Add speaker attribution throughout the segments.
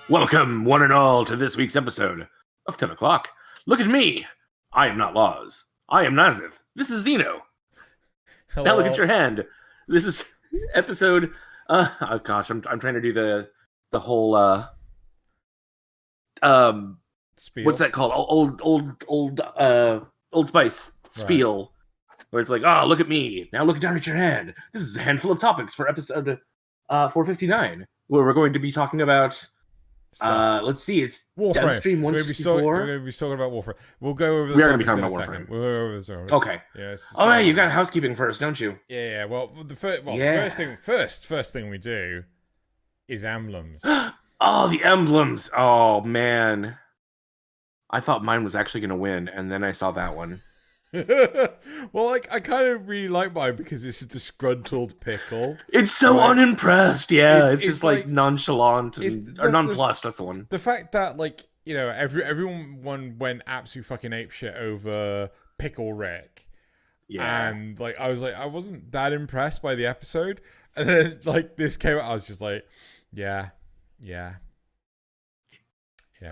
Speaker 1: Welcome, one and all, to this week's episode of Tenno Clock. Look at me. I am not Loz. I am Nazif. This is Xeno.
Speaker 2: Hello.
Speaker 1: Now look at your hand. This is episode. Oh gosh, I'm trying to do the whole
Speaker 2: Spiel.
Speaker 1: what's that called? Old Spice spiel, where it's like, oh, look at me. Now look down at your hand. This is a handful of topics for episode 459, where we're going to be talking about. Let's see, it's
Speaker 2: Warframe.
Speaker 1: Downstream
Speaker 2: We're
Speaker 1: 164.
Speaker 2: going to be talking about Warframe. We'll go over the
Speaker 1: We are going to be
Speaker 2: topics
Speaker 1: talking
Speaker 2: in a
Speaker 1: about
Speaker 2: second. We'll go over this already.
Speaker 1: Okay.
Speaker 2: Yes.
Speaker 1: Oh, yeah, you got housekeeping first, don't you?
Speaker 2: Yeah. Well, the first thing we do is emblems.
Speaker 1: Oh, the emblems. Oh, man. I thought mine was actually going to win, and then I saw that one.
Speaker 2: Well, I kind of really like mine because it's a disgruntled pickle.
Speaker 1: It's so unimpressed. Yeah, it's just like nonchalant or nonplussed. That's the one.
Speaker 2: The fact that everyone went absolute fucking apeshit over Pickle Rick.
Speaker 1: Yeah,
Speaker 2: and I wasn't that impressed by the episode, and then this came out, I was just like, yeah.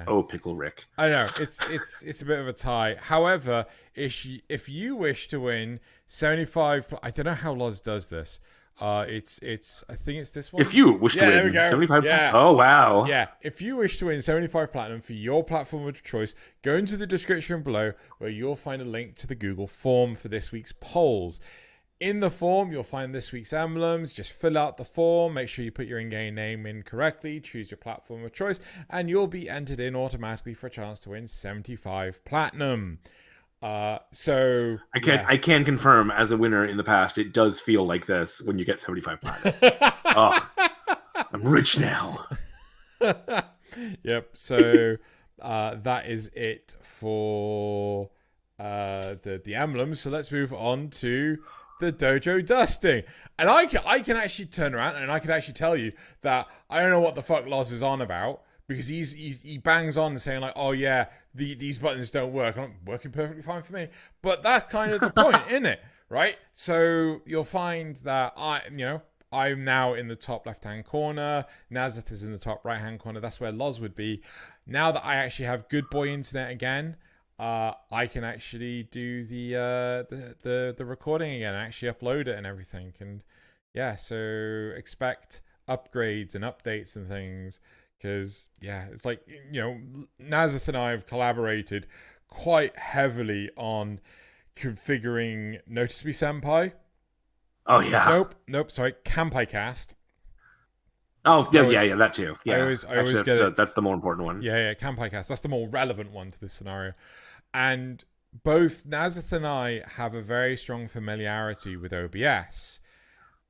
Speaker 1: Oh, Pickle Rick.
Speaker 2: I know it's a bit of a tie. However, if you wish to win 75, I don't know how Loz does this. It's I think it's this one.
Speaker 1: If you wish to
Speaker 2: there
Speaker 1: win
Speaker 2: we go.
Speaker 1: 75.
Speaker 2: Yeah.
Speaker 1: Oh wow.
Speaker 2: Yeah. If you wish to win 75 platinum for your platform of choice, go into the description below where you'll find a link to the Google form for this week's polls. In the form, you'll find this week's emblems. Just fill out the form. Make sure you put your in-game name in correctly. Choose your platform of choice. And you'll be entered in automatically for a chance to win 75 platinum. So
Speaker 1: I can confirm, as a winner in the past, it does feel like this when you get 75 platinum. Oh, I'm rich now.
Speaker 2: Yep. So that is it for the emblems. So let's move on to the Dojo Dusting. And I can actually turn around and I can actually tell you that I don't know what the fuck Loz is on about, because he bangs on saying like, oh yeah, these buttons don't work. I'm working perfectly fine for me. But that's kind of the point, isn't it? Right? So you'll find that I'm now in the top left-hand corner. Nazith is in the top right-hand corner. That's where Loz would be. Now that I actually have good boy internet again, I can actually do the recording again, actually upload it and everything. And yeah, so expect upgrades and updates and things, because yeah, it's like, Nazith and I have collaborated quite heavily on configuring Notice Me Senpai.
Speaker 1: Oh yeah.
Speaker 2: Nope. Sorry, Kampai Cast.
Speaker 1: Oh yeah, that too. Yeah,
Speaker 2: I always get it.
Speaker 1: That's the more important one.
Speaker 2: Yeah, Kampai Cast. That's the more relevant one to this scenario. And both Nazith and I have a very strong familiarity with OBS,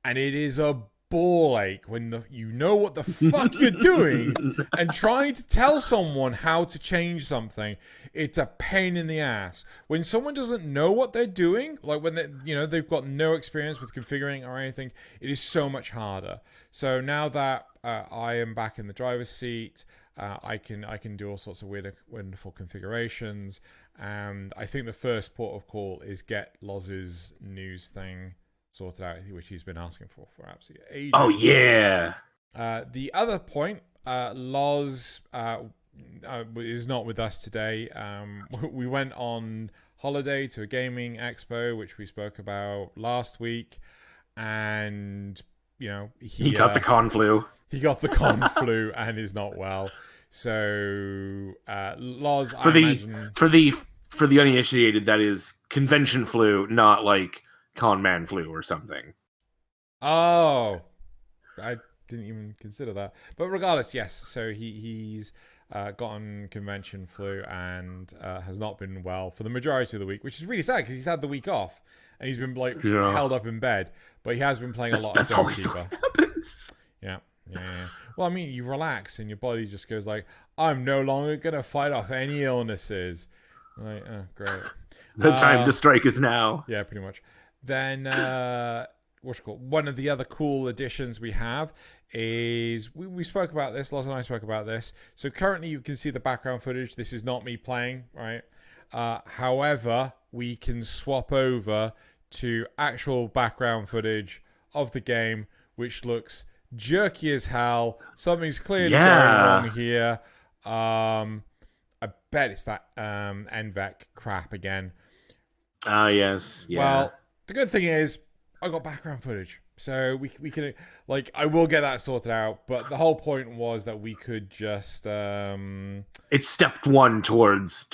Speaker 2: and it is a ball ache when you know what the fuck you're doing and trying to tell someone how to change something. It's a pain in the ass when someone doesn't know what they're doing, like when they've got no experience with configuring or anything. It is so much harder. So now that I am back in the driver's seat, I can do all sorts of weird, wonderful configurations. And I think the first port of call is get Loz's news thing sorted out, which he's been asking for absolutely ages.
Speaker 1: Oh yeah.
Speaker 2: The other point, Loz is not with us today. We went on holiday to a gaming expo, which we spoke about last week, and he
Speaker 1: got the con flu.
Speaker 2: He got the con flu and is not well. So Loz,
Speaker 1: for the uninitiated, that is convention flu, not like con man flu or something.
Speaker 2: Oh, I didn't even consider that. But regardless, yes. So he's gotten convention flu and has not been well for the majority of the week, which is really sad because he's had the week off and he's been held up in bed. But he has been playing a lot of Goalkeeper.
Speaker 1: That's happens.
Speaker 2: Yeah. Well, I mean, you relax and your body just goes like, I'm no longer going to fight off any illnesses. Like, oh, great.
Speaker 1: The time to strike is now.
Speaker 2: Yeah, pretty much. Then, one of the other cool additions we have is, we spoke about this, Loz and I spoke about this. So currently you can see the background footage. This is not me playing, right? However, we can swap over to actual background footage of the game, which looks jerky as hell. Something's clearly going
Speaker 1: Yeah.
Speaker 2: wrong here. I bet it's that NVEC crap again.
Speaker 1: Yes. Yeah.
Speaker 2: Well, the good thing is I got background footage, so we can like I will get that sorted out. But the whole point was that we could just
Speaker 1: it's step one towards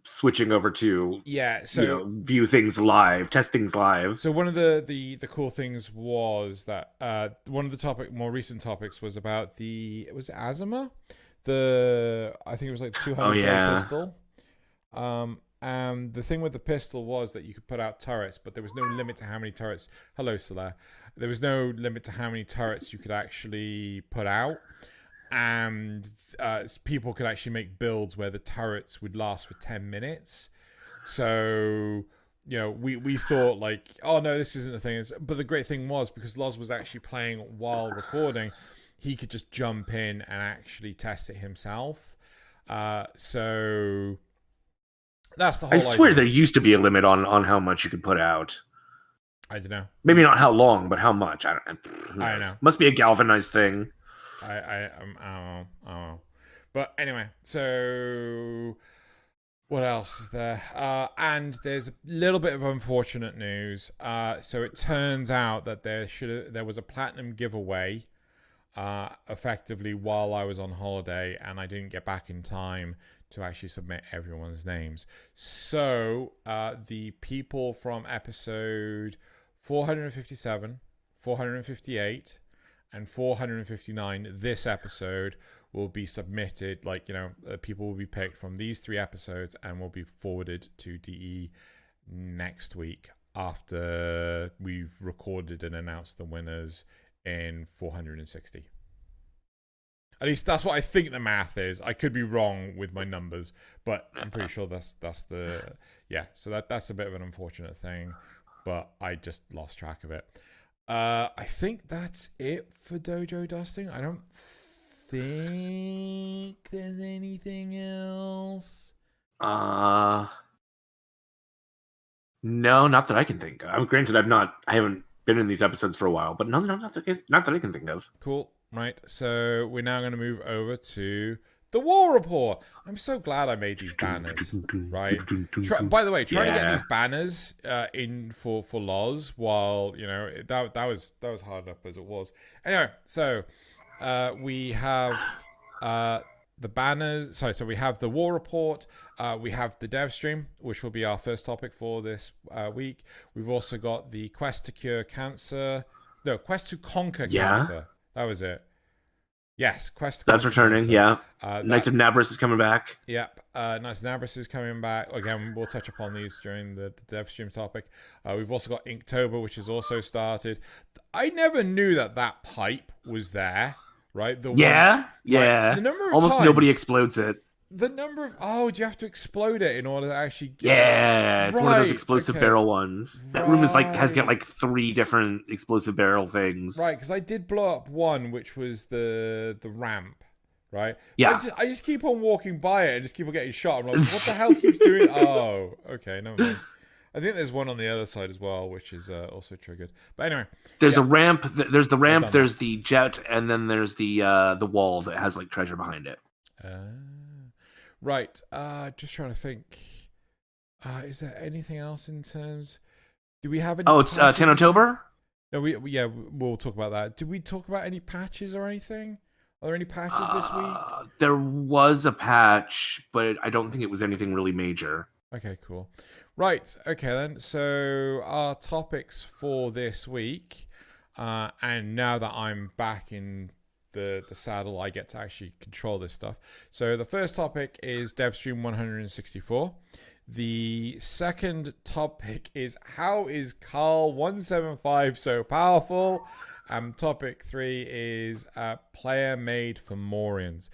Speaker 1: switching over to
Speaker 2: so
Speaker 1: view things live, test things live.
Speaker 2: So one of the cool things was that one of the more recent topics was about was it Azima? I think it was like the 200 day pistol. And the thing with the pistol was that you could put out turrets, but there was no limit to how many turrets. Hello, Soler. There was no limit to how many turrets you could actually put out, and people could actually make builds where the turrets would last for 10 minutes. So we thought like, oh no, this isn't a thing. But the great thing was because Loz was actually playing while recording, he could just jump in and actually test it himself. So that's the whole.
Speaker 1: I swear there used to be a limit on how much you could put out.
Speaker 2: I don't know.
Speaker 1: Maybe not how long, but how much. I don't know. Must be a galvanized thing.
Speaker 2: I don't know. But anyway, so what else is there? And there's a little bit of unfortunate news. So it turns out that there was a platinum giveaway, effectively while I was on holiday, and I didn't get back in time to actually submit everyone's names. So the people from episode 457, 458, and 459 this episode will be submitted. People will be picked from these 3 episodes and will be forwarded to DE next week after we've recorded and announced the winners in 460. At least that's what I think the math is. I could be wrong with my numbers, but I'm pretty sure that's the So that's a bit of an unfortunate thing, but I just lost track of it. I think that's it for Dojo Dusting. I don't think there's anything else.
Speaker 1: No, not that I can think of. Granted, I haven't been in these episodes for a while, but not that I can think of.
Speaker 2: Cool. Right, so we're now going to move over to the War Report. I'm so glad I made these banners, right? By the way, trying to get these banners in for Loz while, that was hard enough as it was. Anyway, so we have the banners. So we have the War Report. We have the dev stream, which will be our first topic for this week. We've also got the Quest to Conquer Cancer. That was it. Yes, Quest.
Speaker 1: That's returning.
Speaker 2: Cancer.
Speaker 1: Knights of Nabris is coming back.
Speaker 2: Yep. Knights of Nabris is coming back. Again, we'll touch upon these during the dev stream topic. We've also got Inktober, which has also started. I never knew that pipe was there. Right. The number of
Speaker 1: almost
Speaker 2: times,
Speaker 1: nobody explodes it.
Speaker 2: The number of do you have to explode it in order to actually get
Speaker 1: it's one of those explosive barrel ones. That room has got 3 different explosive barrel things.
Speaker 2: Right, because I did blow up one, which was the ramp, right?
Speaker 1: Yeah.
Speaker 2: I just keep on walking by it and just keep on getting shot. I'm like, what the hell keeps doing? Oh, okay, never mind. I think there's one on the other side as well, which is also triggered. But anyway,
Speaker 1: there's a ramp. There's the ramp. There's the jet, and then there's the wall that has treasure behind it.
Speaker 2: Right. Just trying to think. Is there anything else in terms? Do we have any?
Speaker 1: Oh, it's Tenno October.
Speaker 2: No, we'll talk about that. Did we talk about any patches or anything? Are there any patches this week?
Speaker 1: There was a patch, but I don't think it was anything really major.
Speaker 2: Okay, cool. Right. Okay then. So our topics for this week, and now that I'm back in the saddle, I get to actually control this stuff. So the first topic is DevStream 164. The second topic is how is Carl 175 so powerful? Topic 3 is player made for Morians.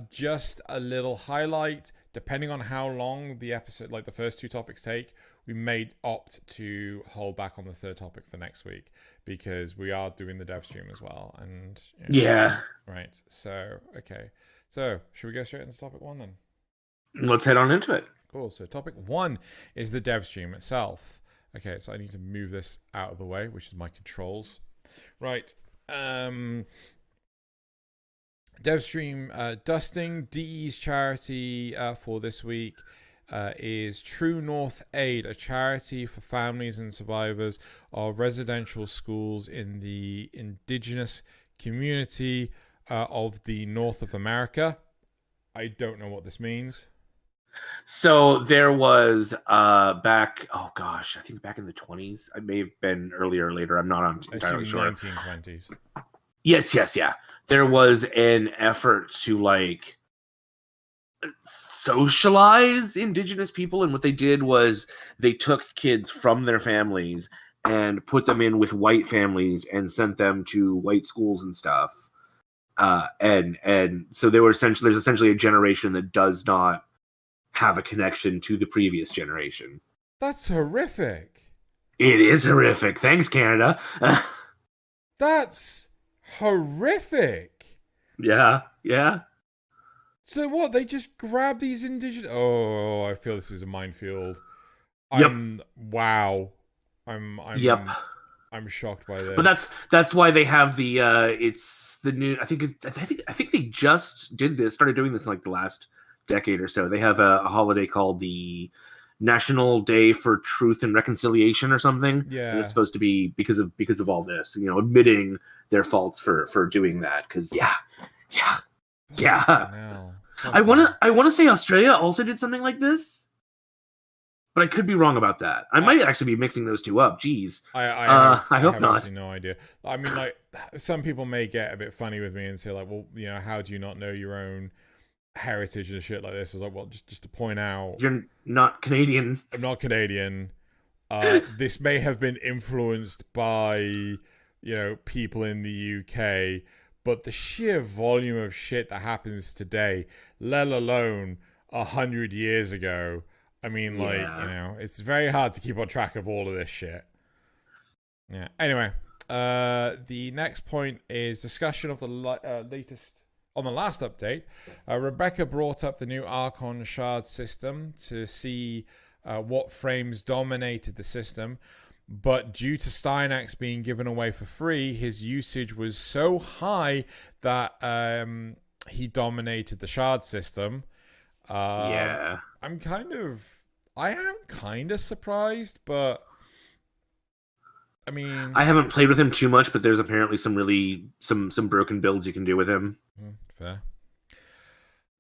Speaker 2: Just a little highlight, depending on how long the episode, the first 2 topics take, we may opt to hold back on the third topic for next week because we are doing the dev stream as well. And right. So, okay. So, should we go straight into topic 1 then?
Speaker 1: Let's head on into it.
Speaker 2: Cool. So, topic 1 is the dev stream itself. Okay, so I need to move this out of the way, which is my controls. Right. Devstream Dusting, DE's charity for this week is True North Aid, a charity for families and survivors of residential schools in the indigenous community of the North of America. I don't know what this means.
Speaker 1: So there was back, oh gosh, I think back in the 20s. I may have been earlier or later. I'm not entirely sure.
Speaker 2: 1920s.
Speaker 1: Yes, yeah. There was an effort to like socialize indigenous people, and what they did was they took kids from their families and put them in with white families and sent them to white schools and stuff. And so there's essentially a generation that does not have a connection to the previous generation.
Speaker 2: That's horrific.
Speaker 1: It is horrific. Thanks, Canada.
Speaker 2: That's horrific.
Speaker 1: Yeah.
Speaker 2: So what? They just grab these indigenous... Oh, I feel this is a minefield.
Speaker 1: Yep.
Speaker 2: Wow.
Speaker 1: Yep.
Speaker 2: I'm shocked by this.
Speaker 1: But that's why they have the it's the new. I think they just started doing this in like the last decade or so. They have a holiday called the National Day for Truth and Reconciliation or something.
Speaker 2: Yeah.
Speaker 1: And it's supposed to be because of all this, admitting their faults for doing that. Because yeah. I want to say Australia also did something like this, but I could be wrong about that. I might actually be mixing those two up. Jeez. I hope not.
Speaker 2: No idea. I mean, like, some people may get a bit funny with me and say, like, well, how do you not know your own heritage and shit like this? I was like, well, just to point out,
Speaker 1: you're not Canadian.
Speaker 2: I'm not Canadian. This may have been influenced by, people in the UK, but the sheer volume of shit that happens today, let alone 100 years ago, I mean, it's very hard to keep on track of all of this shit. Yeah. Anyway, the next point is discussion of the latest. On the last update, Rebecca brought up the new Archon shard system to see what frames dominated the system. But due to Stynax being given away for free, his usage was so high that he dominated the shard system. I am kind of surprised, but I mean,
Speaker 1: I haven't played with him too much, but there's apparently some broken builds you can do with him.
Speaker 2: Fair.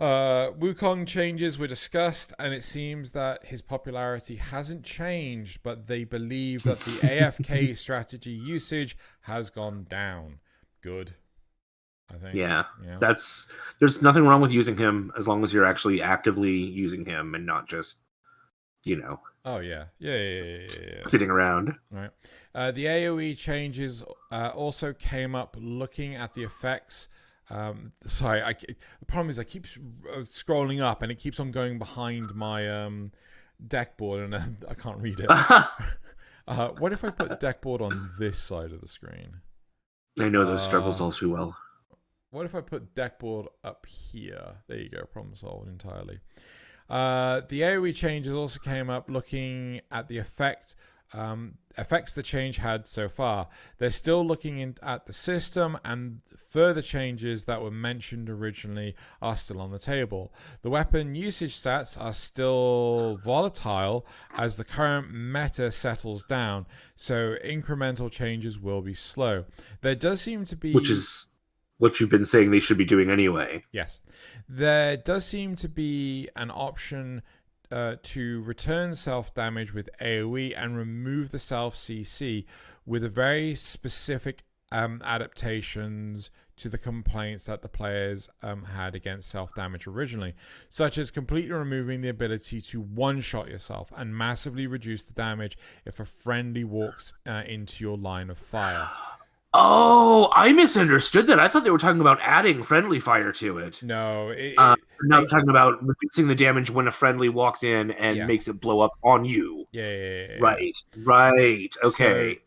Speaker 2: Wukong changes were discussed, and it seems that his popularity hasn't changed, but they believe that the AFK strategy usage has gone down. Good. I think.
Speaker 1: Yeah. There's nothing wrong with using him as long as you're actually actively using him and not just,
Speaker 2: Oh, yeah. Yeah.
Speaker 1: Sitting around.
Speaker 2: Right. The AoE changes also came up looking at the effects. The problem is I keep scrolling up and it keeps on going behind my deck board and I can't read it. What if I put deck board on this side of the screen?
Speaker 1: I know those struggles all too well.
Speaker 2: What if I put deck board up here? There you go, problem solved entirely. The AoE changes also came up looking at the effects the change had so far. They're still looking at the system, and further changes that were mentioned originally are still on the table. The weapon usage stats are still volatile as the current meta settles down, so incremental changes will be slow. There does seem to be...
Speaker 1: Which is what you've been saying they should be doing anyway.
Speaker 2: Yes. There does seem to be an option to return self-damage with AoE and remove the self-CC with a very specific adaptations to the complaints that the players had against self-damage originally, such as completely removing the ability to one-shot yourself and massively reduce the damage if a friendly walks into your line of fire.
Speaker 1: Oh, I misunderstood that. I thought they were talking about adding friendly fire to it.
Speaker 2: No.
Speaker 1: Not talking about reducing the damage when a friendly walks in and makes it blow up on you.
Speaker 2: Yeah.
Speaker 1: Right. Okay.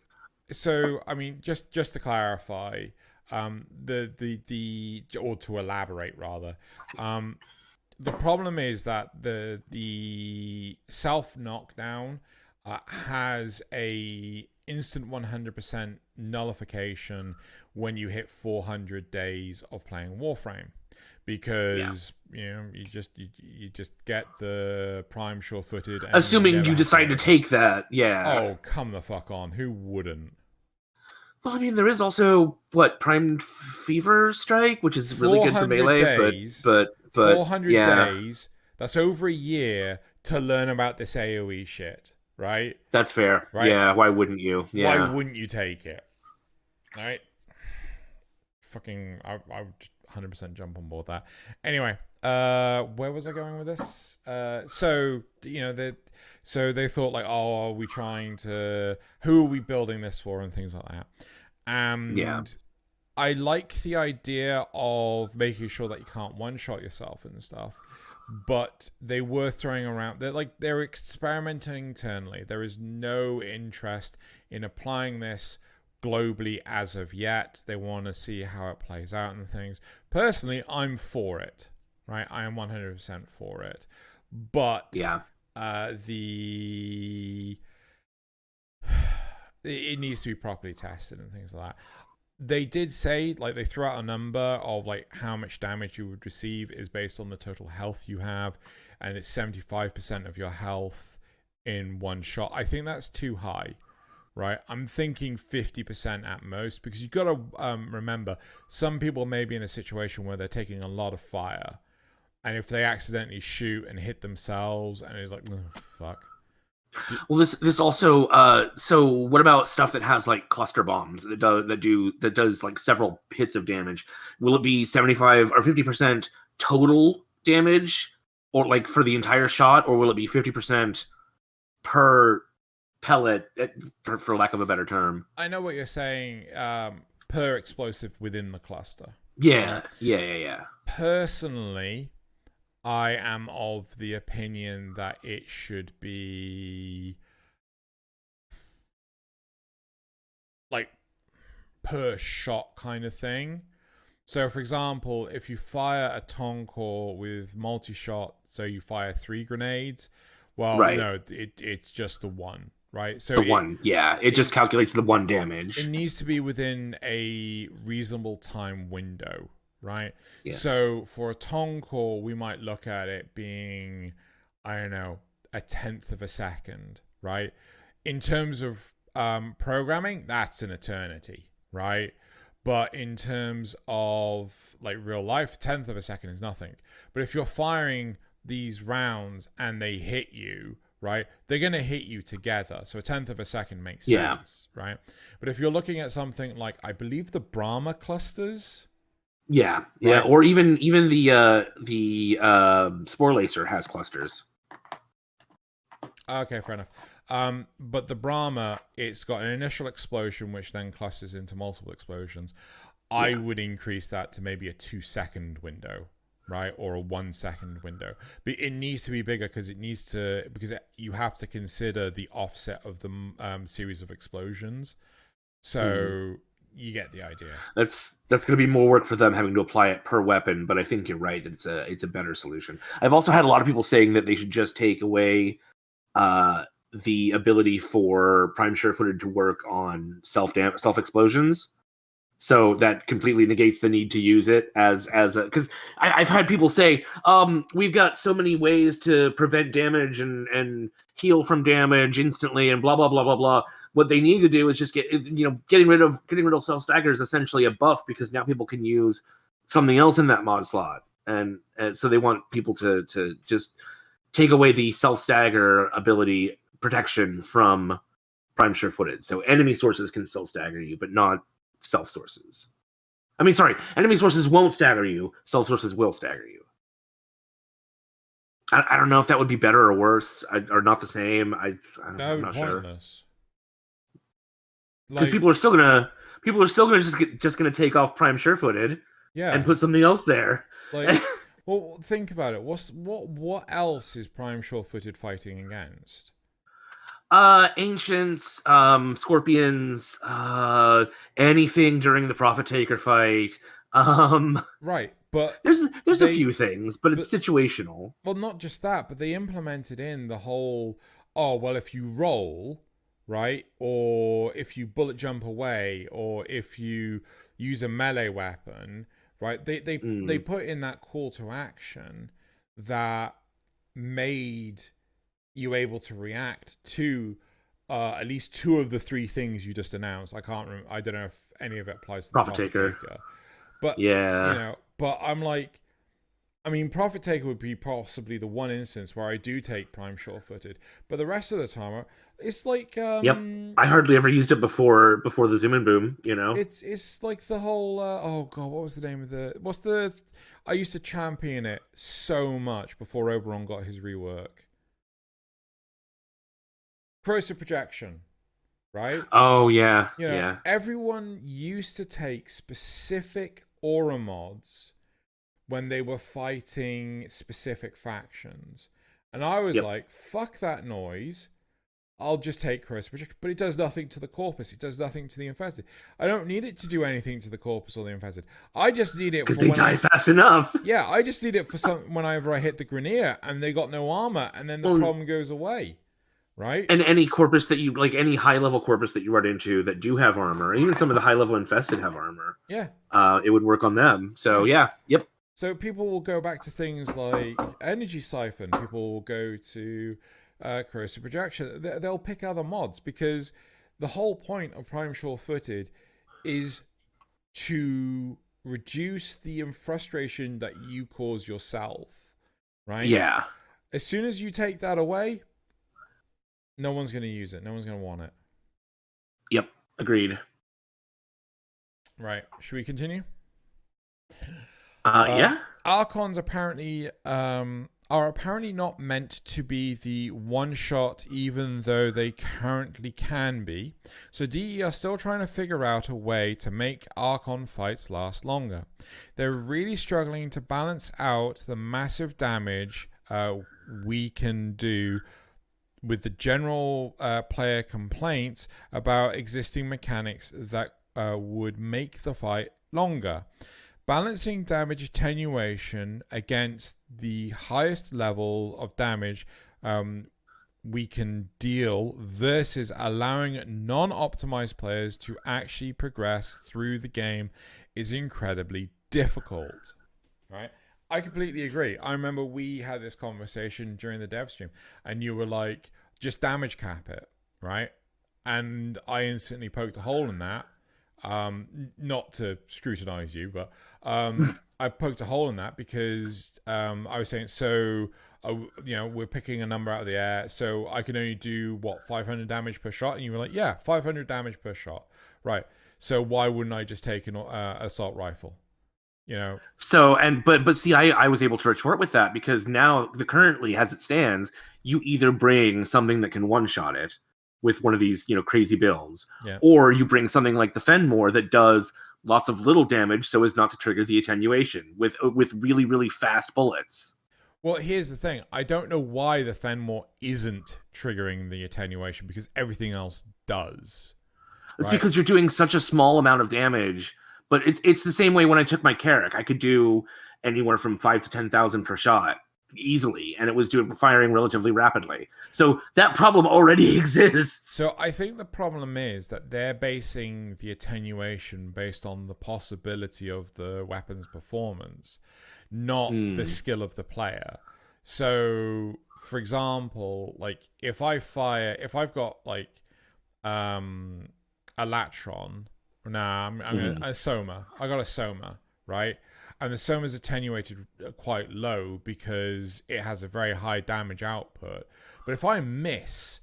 Speaker 2: So I mean, just to clarify, the or to elaborate rather, the problem is that the self knockdown has a instant 100% nullification when you hit 400 days of playing Warframe, because you just get the Prime sure-footed. And
Speaker 1: assuming you decide to take that,
Speaker 2: Oh, come the fuck on! Who wouldn't?
Speaker 1: Well, I mean, there is also Prime Fever Strike, which is really good for melee.
Speaker 2: Days,
Speaker 1: but
Speaker 2: 400 days. That's over a year to learn about this AOE shit, right?
Speaker 1: That's fair. Right? Yeah. Why wouldn't you? Yeah.
Speaker 2: Why wouldn't you take it? All right. Fucking, I would 100% jump on board that. Anyway, where was I going with this? So they thought like, oh, are we trying to? Who are we building this for, and things like that. And I like the idea of making sure that you can't one-shot yourself and stuff, but they were throwing around. They're experimenting internally. There is no interest in applying this globally as of yet. They want to see how it plays out and things. Personally, I'm for it. Right, I am 100% for it, but it needs to be properly tested and things like that. They did say, like, they threw out a number of like how much damage you would receive is based on the total health you have, and it's 75% of your health in one shot. I think that's too high, right? I'm thinking 50% at most, because you got to remember, some people may be in a situation where they're taking a lot of fire, and if they accidentally shoot and hit themselves, and it's like, oh, fuck.
Speaker 1: Well, this also. So, what about stuff that has like cluster bombs that does like several hits of damage? Will it be 75 or 50% total damage, or like for the entire shot, or will it be 50% per pellet, for lack of a better term?
Speaker 2: I know what you're saying. Per explosive within the cluster.
Speaker 1: Yeah.
Speaker 2: Personally, I am of the opinion that it should be like per shot kind of thing. So, for example, if you fire a Toncore with multi-shot, so you fire 3 grenades, well, no, it's just the one, right? So
Speaker 1: it just calculates the 1 damage.
Speaker 2: It needs to be within a reasonable time window. Right?
Speaker 1: Yeah.
Speaker 2: So for a Toncore, we might look at it being, I don't know, 1/10 of a second, right? In terms of programming, that's an eternity, right? But in terms of like real life, 1/10 of a second is nothing. But if you're firing these rounds and they hit you, right, they're going to hit you together. So 1/10 of a second makes sense, right? But if you're looking at something like, I believe the Brahma clusters...
Speaker 1: Yeah, or even the Spore Lacer has clusters.
Speaker 2: Okay, fair enough. But the Brahma, it's got an initial explosion, which then clusters into multiple explosions. I would increase that to maybe a 2-second window, right, or a 1-second window. But it needs to be bigger because you have to consider the offset of the series of explosions. So. You get the idea.
Speaker 1: That's going to be more work for them having to apply it per weapon, but I think you're right that it's a better solution. I've also had a lot of people saying that they should just take away the ability for Prime Sure-Footed to work on self explosions, so that completely negates the need to use it as a, because I've had people say we've got so many ways to prevent damage and heal from damage instantly and blah blah blah blah blah. What they need to do is just getting rid of self stagger is essentially a buff, because now people can use something else in that mod slot, and so they want people to just take away the self stagger ability protection from Prime Sure-Footed. So enemy sources can still stagger you, but not self sources. I mean, sorry, enemy sources won't stagger you. Self sources will stagger you. I don't know if that would be better or worse, or not the same. I'm not sure. Because people are still gonna just gonna take off Prime Sure-Footed, and put something else there.
Speaker 2: Like, well, think about it. What else is Prime Sure-Footed fighting against?
Speaker 1: Ancients, Scorpions, anything during the Prophet Taker fight.
Speaker 2: Right, but
Speaker 1: there's a few things, but it's situational.
Speaker 2: Well, not just that, but they implemented in the whole. Oh well, if you roll, right? Or if you bullet jump away, or if you use a melee weapon, right? They put in that call to action that made you able to react to at least two of the three things you just announced. I can't remember. I don't know if any of it applies to the
Speaker 1: Profit
Speaker 2: Profit
Speaker 1: Taker.
Speaker 2: Taker. But
Speaker 1: Yeah.
Speaker 2: but I'm like, I mean, Profit Taker would be possibly the one instance where I do take Prime Sure-Footed, but the rest of the time, it's like,
Speaker 1: Yep. I hardly ever used it before the Zoom and Boom.
Speaker 2: It's like the whole. Oh god, what was the name of the? I used to champion it so much before Oberon got his rework. Corrosive Projection, right?
Speaker 1: Oh yeah, yeah.
Speaker 2: Everyone used to take specific aura mods when they were fighting specific factions. And I was like, fuck that noise. I'll just take Corrosive Projection. But it does nothing to the Corpus. It does nothing to the Infested. I don't need it to do anything to the Corpus or the Infested. I just need it
Speaker 1: because they die fast enough.
Speaker 2: Yeah, I just need it for whenever I hit the Grineer and they got no armor, and then the problem goes away. Right?
Speaker 1: And any corpus that you like, any high level corpus that you run into that do have armor, even some of the high level infested have armor.
Speaker 2: Yeah.
Speaker 1: It would work on them. So yeah. Yep.
Speaker 2: So people will go back to things like Energy Siphon. People will go to Corrosive Projection. They'll pick other mods because the whole point of Prime Sure-Footed is to reduce the frustration that you cause yourself. Right?
Speaker 1: Yeah.
Speaker 2: As soon as you take that away, no one's going to use it. No one's going to want it.
Speaker 1: Yep. Agreed.
Speaker 2: Right. Should we continue?
Speaker 1: Yeah.
Speaker 2: Archons apparently are apparently not meant to be the one shot, even though they currently can be. So DE are still trying to figure out a way to make Archon fights last longer. They're really struggling to balance out the massive damage we can do with the general player complaints about existing mechanics that would make the fight longer. Balancing damage attenuation against the highest level of damage we can deal versus allowing non-optimized players to actually progress through the game is incredibly difficult. Right? I completely agree. I remember we had this conversation during the dev stream, and you were like, just damage cap it, right? And I instantly poked a hole in that. Not to scrutinize you, but I poked a hole in that because I was saying, we're picking a number out of the air, so I can only do, 500 damage per shot? And you were like, yeah, 500 damage per shot. Right. So why wouldn't I just take an assault rifle?
Speaker 1: So but see, I was able to retort with that because now currently as it stands, you either bring something that can one shot it with one of these crazy builds, or you bring something like the Fenmore that does lots of little damage so as not to trigger the attenuation with really really fast bullets.
Speaker 2: Well, here's the thing: I don't know why the Fenmore isn't triggering the attenuation because everything else does.
Speaker 1: It's because you're doing such a small amount of damage. But it's the same way when I took my Carrack. I could do anywhere from 5,000 to 10,000 per shot easily, and it was firing relatively rapidly. So that problem already exists.
Speaker 2: So I think the problem is that they're basing the attenuation based on the possibility of the weapon's performance, not the skill of the player. So, for example, like if I've got like a Latron. Nah, I'm a Soma. I got a Soma, right? And the Soma's attenuated quite low because it has a very high damage output. But if I miss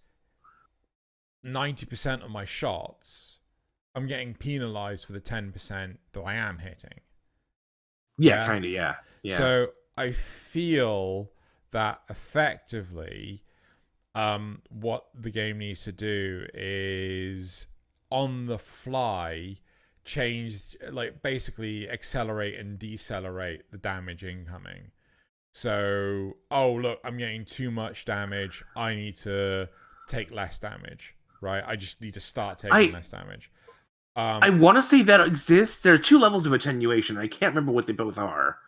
Speaker 2: 90% of my shots, I'm getting penalized for the 10% that I am hitting.
Speaker 1: Yeah, kind of, yeah.
Speaker 2: So I feel that effectively what the game needs to do is on the fly change, like basically accelerate and decelerate the damage incoming. So, look, I'm getting too much damage. I need to take less damage, right? I just need to start taking less damage.
Speaker 1: I want to say that exists. There are two levels of attenuation. I can't remember what they both are.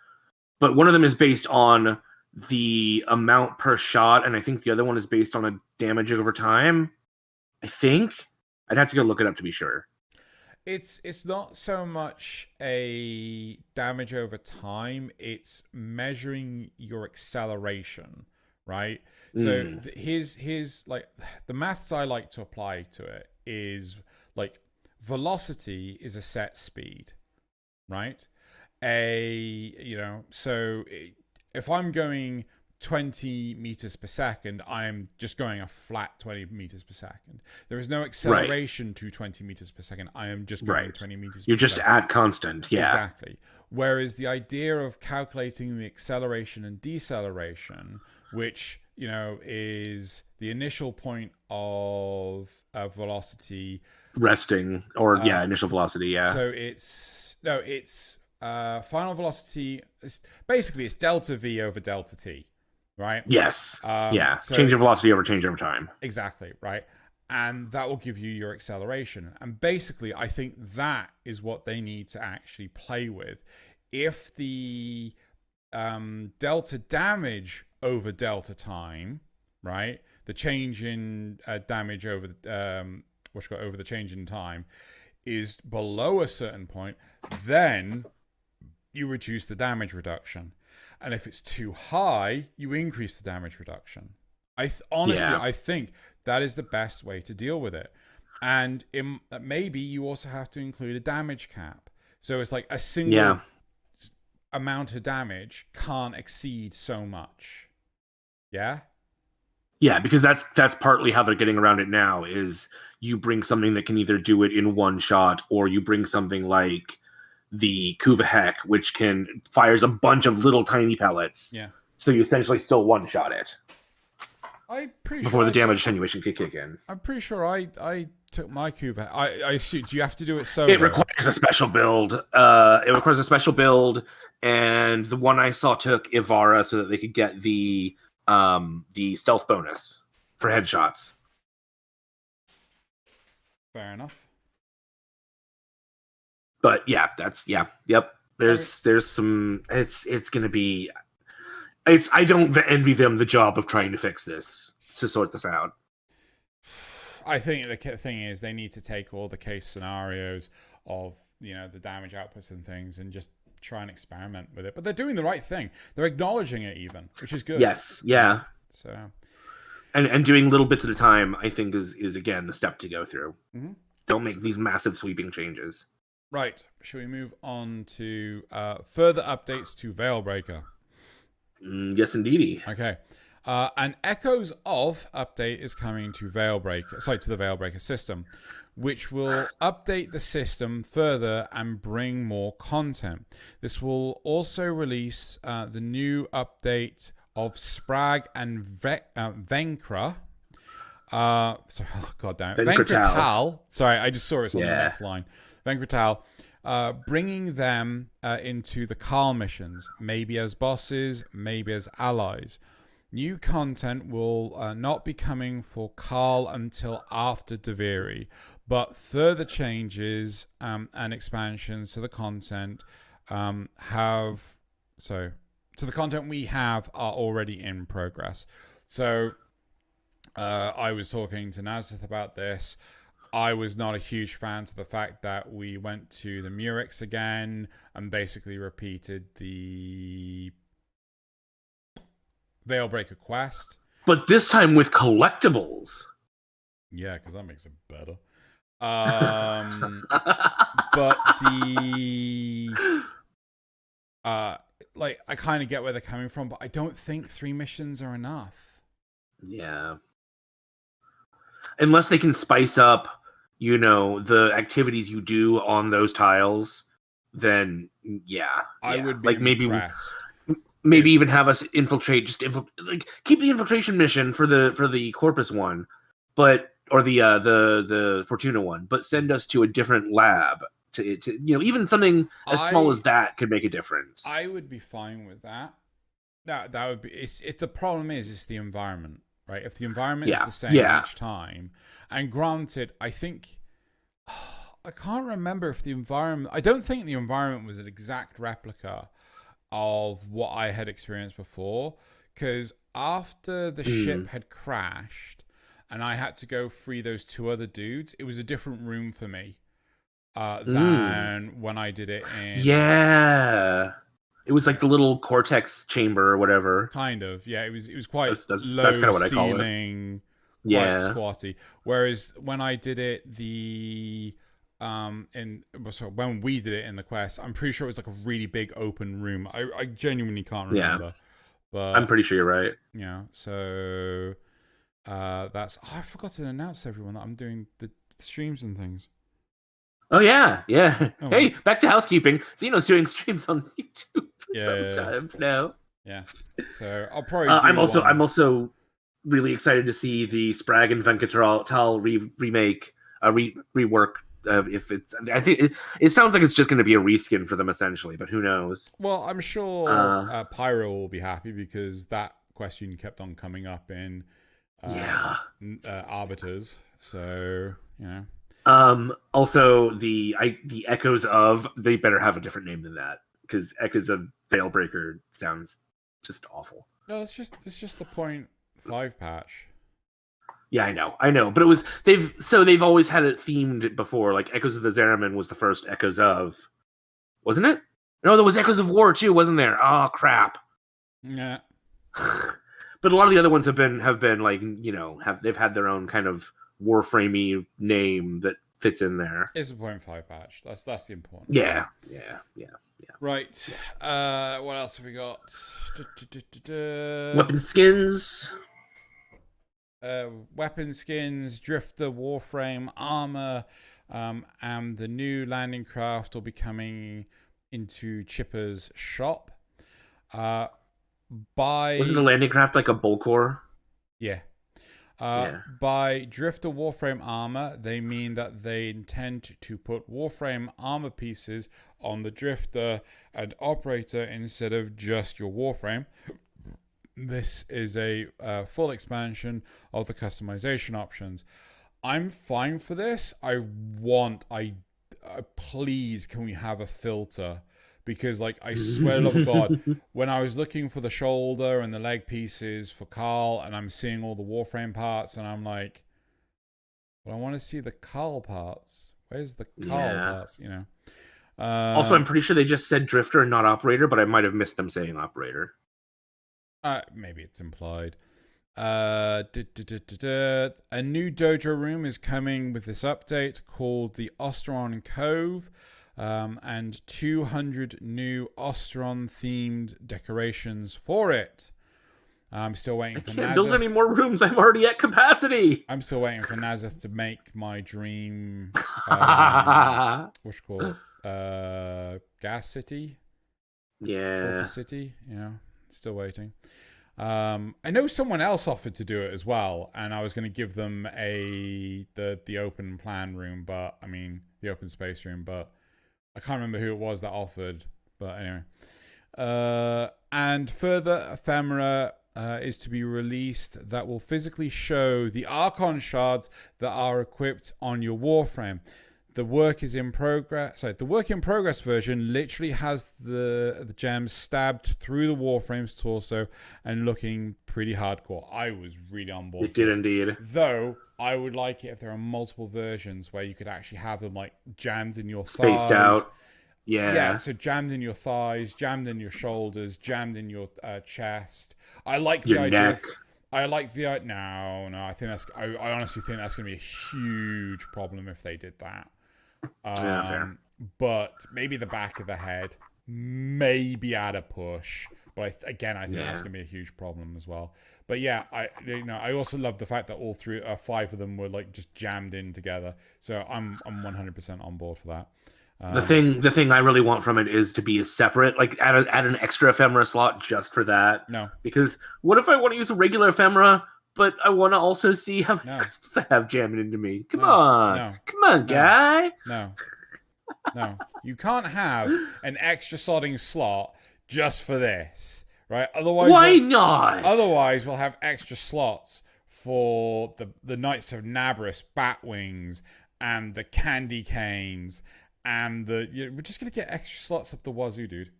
Speaker 1: But one of them is based on the amount per shot, and I think the other one is based on a damage over time. I think I'd have to go look it up to be sure.
Speaker 2: It's not so much a damage over time, it's measuring your acceleration, right? So here's like the maths I like to apply to it is like velocity is a set speed, right? So if I'm going 20 meters per second, I'm just going a flat 20 meters per second. There is no acceleration to 20 meters per second. I am just going 20 meters per second.
Speaker 1: You're just at constant. Yeah.
Speaker 2: Exactly. Whereas the idea of calculating the acceleration and deceleration, which, is the initial point of velocity.
Speaker 1: Resting, or initial velocity, yeah.
Speaker 2: So it's final velocity. It's delta V over delta T. Right?
Speaker 1: Yes. So, change of velocity over change over time.
Speaker 2: Exactly, right? And that will give you your acceleration. And basically, I think that is what they need to actually play with. If the delta damage over delta time, right? The change in damage over over the change in time is below a certain point, then you reduce the damage reduction. And if it's too high, you increase the damage reduction. I think that is the best way to deal with it. And maybe you also have to include a damage cap. So it's like a single amount of damage can't exceed so much. Yeah?
Speaker 1: Yeah, because that's partly how they're getting around it now, is you bring something that can either do it in one shot, or you bring something like the Kuvahek, which fires a bunch of little tiny pellets.
Speaker 2: Yeah.
Speaker 1: So you essentially still one-shot it. Before the damage attenuation can kick in.
Speaker 2: I'm pretty sure I took my Kuvahek. I assume, do you have to do it solo?
Speaker 1: It requires a special build. And the one I saw took Ivara so that they could get the stealth bonus for headshots.
Speaker 2: Fair enough.
Speaker 1: But yeah, there's some. It's gonna be. I don't envy them the job of trying to fix this, to sort this out.
Speaker 2: I think the thing is they need to take all the case scenarios of the damage outputs and things and just try and experiment with it. But they're doing the right thing. They're acknowledging it even, which is good.
Speaker 1: Yes, yeah.
Speaker 2: So,
Speaker 1: and doing little bits at a time, I think is again the step to go through.
Speaker 2: Mm-hmm.
Speaker 1: Don't make these massive sweeping changes.
Speaker 2: Right. Shall we move on to further updates to Veilbreaker?
Speaker 1: Yes, indeedy.
Speaker 2: Okay. An Echoes of update is coming to the Veilbreaker system, which will update the system further and bring more content. This will also release the new update of Sprag and Venkra. Venkratal. Sorry, I just saw it on the next line. Venkratal, bringing them into the Karl missions, maybe as bosses, maybe as allies. New content will not be coming for Karl until after Deviri, but further changes and expansions to the content to the content we have are already in progress. So I was talking to Nazith about this. I was not a huge fan to the fact that we went to the Murex again and basically repeated the Veilbreaker quest.
Speaker 1: But this time with collectibles.
Speaker 2: Yeah, because that makes it better. But I kind of get where they're coming from, but I don't think 3 missions are enough.
Speaker 1: Yeah. Unless they can spice up, the activities you do on those tiles, then
Speaker 2: I would be impressed.
Speaker 1: Maybe even have us infiltrate. Keep the infiltration mission for the Corpus one, or the Fortuna one, but send us to a different lab. To even something as small as that could make a difference.
Speaker 2: I would be fine with that. That would be. The problem is the environment, right? If the environment is the same each time, and granted, I think I can't remember if the environment. I don't think the environment was an exact replica of what I had experienced before, because after the ship had crashed and I had to go free those 2 other dudes, it was a different room for me than when I did it in...
Speaker 1: Yeah. It was like the little cortex chamber or whatever.
Speaker 2: Kind of, yeah. It was quite
Speaker 1: that's
Speaker 2: low
Speaker 1: kind of what
Speaker 2: ceiling,
Speaker 1: I call it.
Speaker 2: quite squatty. Whereas when I did it, when we did it in the quest, I'm pretty sure it was like a really big open room. I genuinely can't remember.
Speaker 1: Yeah.
Speaker 2: But
Speaker 1: I'm pretty sure you're right.
Speaker 2: Yeah. So that's... I forgot to announce everyone that I'm doing the streams and things.
Speaker 1: Oh yeah.
Speaker 2: Oh,
Speaker 1: hey,
Speaker 2: well.
Speaker 1: back to housekeeping. Xeno's doing streams on YouTube sometimes now.
Speaker 2: Yeah. So I'll probably
Speaker 1: I'm also really excited to see the Sprague and Venkatal remake, rework. If it's, I think it sounds like it's just going to be a reskin for them essentially, but who knows?
Speaker 2: Well, I'm sure Pyro will be happy because that question kept on coming up in Arbiters. So
Speaker 1: Also, the Echoes of, they better have a different name than that, because Echoes of Veilbreaker sounds just awful.
Speaker 2: No, it's just the 0.5 patch.
Speaker 1: Yeah, I know, but they've always had it themed before. Like Echoes of the Zeraman was the first Echoes of, wasn't it? No, there was Echoes of War too, wasn't there? Oh crap.
Speaker 2: Yeah.
Speaker 1: But a lot of the other ones have been like, they've had their own kind of Warframey name that fits in there.
Speaker 2: It's a 0.5 patch. That's the important.
Speaker 1: Yeah.
Speaker 2: Right. What else have we got?
Speaker 1: Weapon skins.
Speaker 2: Weapon skins, Drifter, Warframe, armor, and the new landing craft will be coming into Chipper's shop. Wasn't
Speaker 1: the landing craft like a Bulkor?
Speaker 2: Yeah. By Drifter Warframe armor, they mean that they intend to put Warframe armor pieces on the Drifter and Operator instead of just your Warframe. This is a full expansion of the customization options. I'm fine for this. Please, can we have a filter? Because, like, I swear to God, when I was looking for the shoulder and the leg pieces for Carl, and I'm seeing all the Warframe parts, and I'm like, well, I want to see the Carl parts. Where's the Carl parts? Also,
Speaker 1: I'm pretty sure they just said Drifter and not Operator, but I might have missed them saying Operator.
Speaker 2: Maybe it's implied. A new dojo room is coming with this update called the Ostron Cove, and 200 new Ostron-themed decorations for it. I'm still waiting for Nazeth. I can't
Speaker 1: build any more rooms. I'm already at capacity.
Speaker 2: I'm still waiting for Nazeth to make my dream. What's it called? Gas City.
Speaker 1: Yeah.
Speaker 2: Corpus City. Still waiting. I know someone else offered to do it as well, and I was going to give them the open plan room, but I mean the open space room, but I can't remember who it was that offered. But anyway, and further ephemera is to be released that will physically show the Archon shards that are equipped on your Warframe. The work in progress version literally has the gems stabbed through the Warframe's torso and looking pretty hardcore. I was really on board.
Speaker 1: It did indeed.
Speaker 2: Though I would like it if there are multiple versions where you could actually have them like jammed in your
Speaker 1: spaced
Speaker 2: thighs.
Speaker 1: Out. Yeah.
Speaker 2: So jammed in your thighs, jammed in your shoulders, jammed in your chest. I like
Speaker 1: your
Speaker 2: the idea.
Speaker 1: Neck.
Speaker 2: I like the no. I think I honestly think that's going to be a huge problem if they did that.
Speaker 1: Fair.
Speaker 2: But maybe the back of the head, maybe add a push. But I think that's gonna be a huge problem as well. But yeah, I also love the fact that all 5 of them were like just jammed in together. So I'm 100% on board for that.
Speaker 1: The thing I really want from it is to be a separate, like add an extra ephemera slot just for that.
Speaker 2: No,
Speaker 1: because what if I want to use a regular ephemera? But I want to also see how many crystals I have jamming into me. Come on, guy.
Speaker 2: No. You can't have an extra sodding slot just for this, right? Otherwise,
Speaker 1: why not?
Speaker 2: Otherwise, we'll have extra slots for the Knights of Nabris Batwings and the Candy Canes and we're just gonna get extra slots up the wazoo, dude.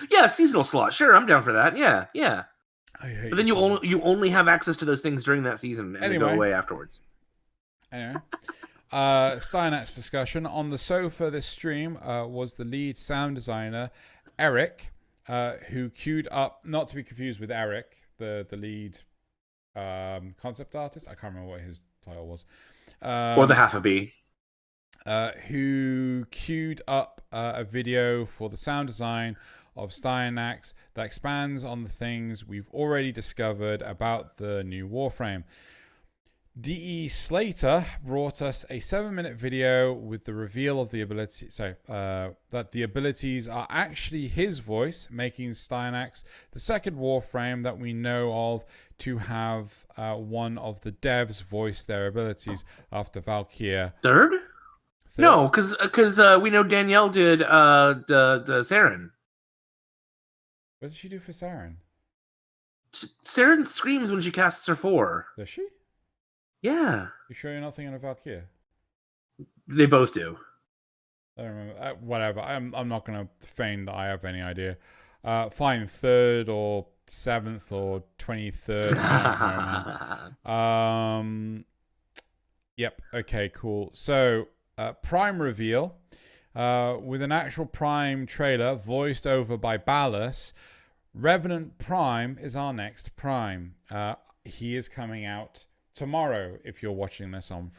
Speaker 1: Yeah, seasonal slot. Sure, I'm down for that. Yeah.
Speaker 2: I hate
Speaker 1: But then you only have access to those things during that season, and they go away afterwards.
Speaker 2: Anyway, Steinach's discussion on the sofa this stream was the lead sound designer Eric, who queued up, not to be confused with Eric, the lead concept artist. I can't remember what his title was.
Speaker 1: Or the half a B.
Speaker 2: Who queued up a video for the sound design of Steinach that expands on the things we've already discovered about the new Warframe. D.E. Slater brought us a 7-minute video with the reveal of the ability, that the abilities are actually his voice, making Steinach the second Warframe that we know of to have one of the devs voice their abilities after Valkyria.
Speaker 1: Third? No, because we know Danielle did the Saren.
Speaker 2: What did she do for Saren?
Speaker 1: Saren screams when she casts her 4.
Speaker 2: Does she?
Speaker 1: Yeah.
Speaker 2: You sure you're not thinking of Valkyria?
Speaker 1: They both do.
Speaker 2: I don't remember. Whatever. I'm not going to feign that I have any idea. Fine, 3rd or 7th or 23rd. I don't know, man. Yep. Okay, cool. So, Prime reveal. With an actual Prime trailer voiced over by Ballas. Revenant Prime is our next Prime. He is coming out tomorrow if you're watching this on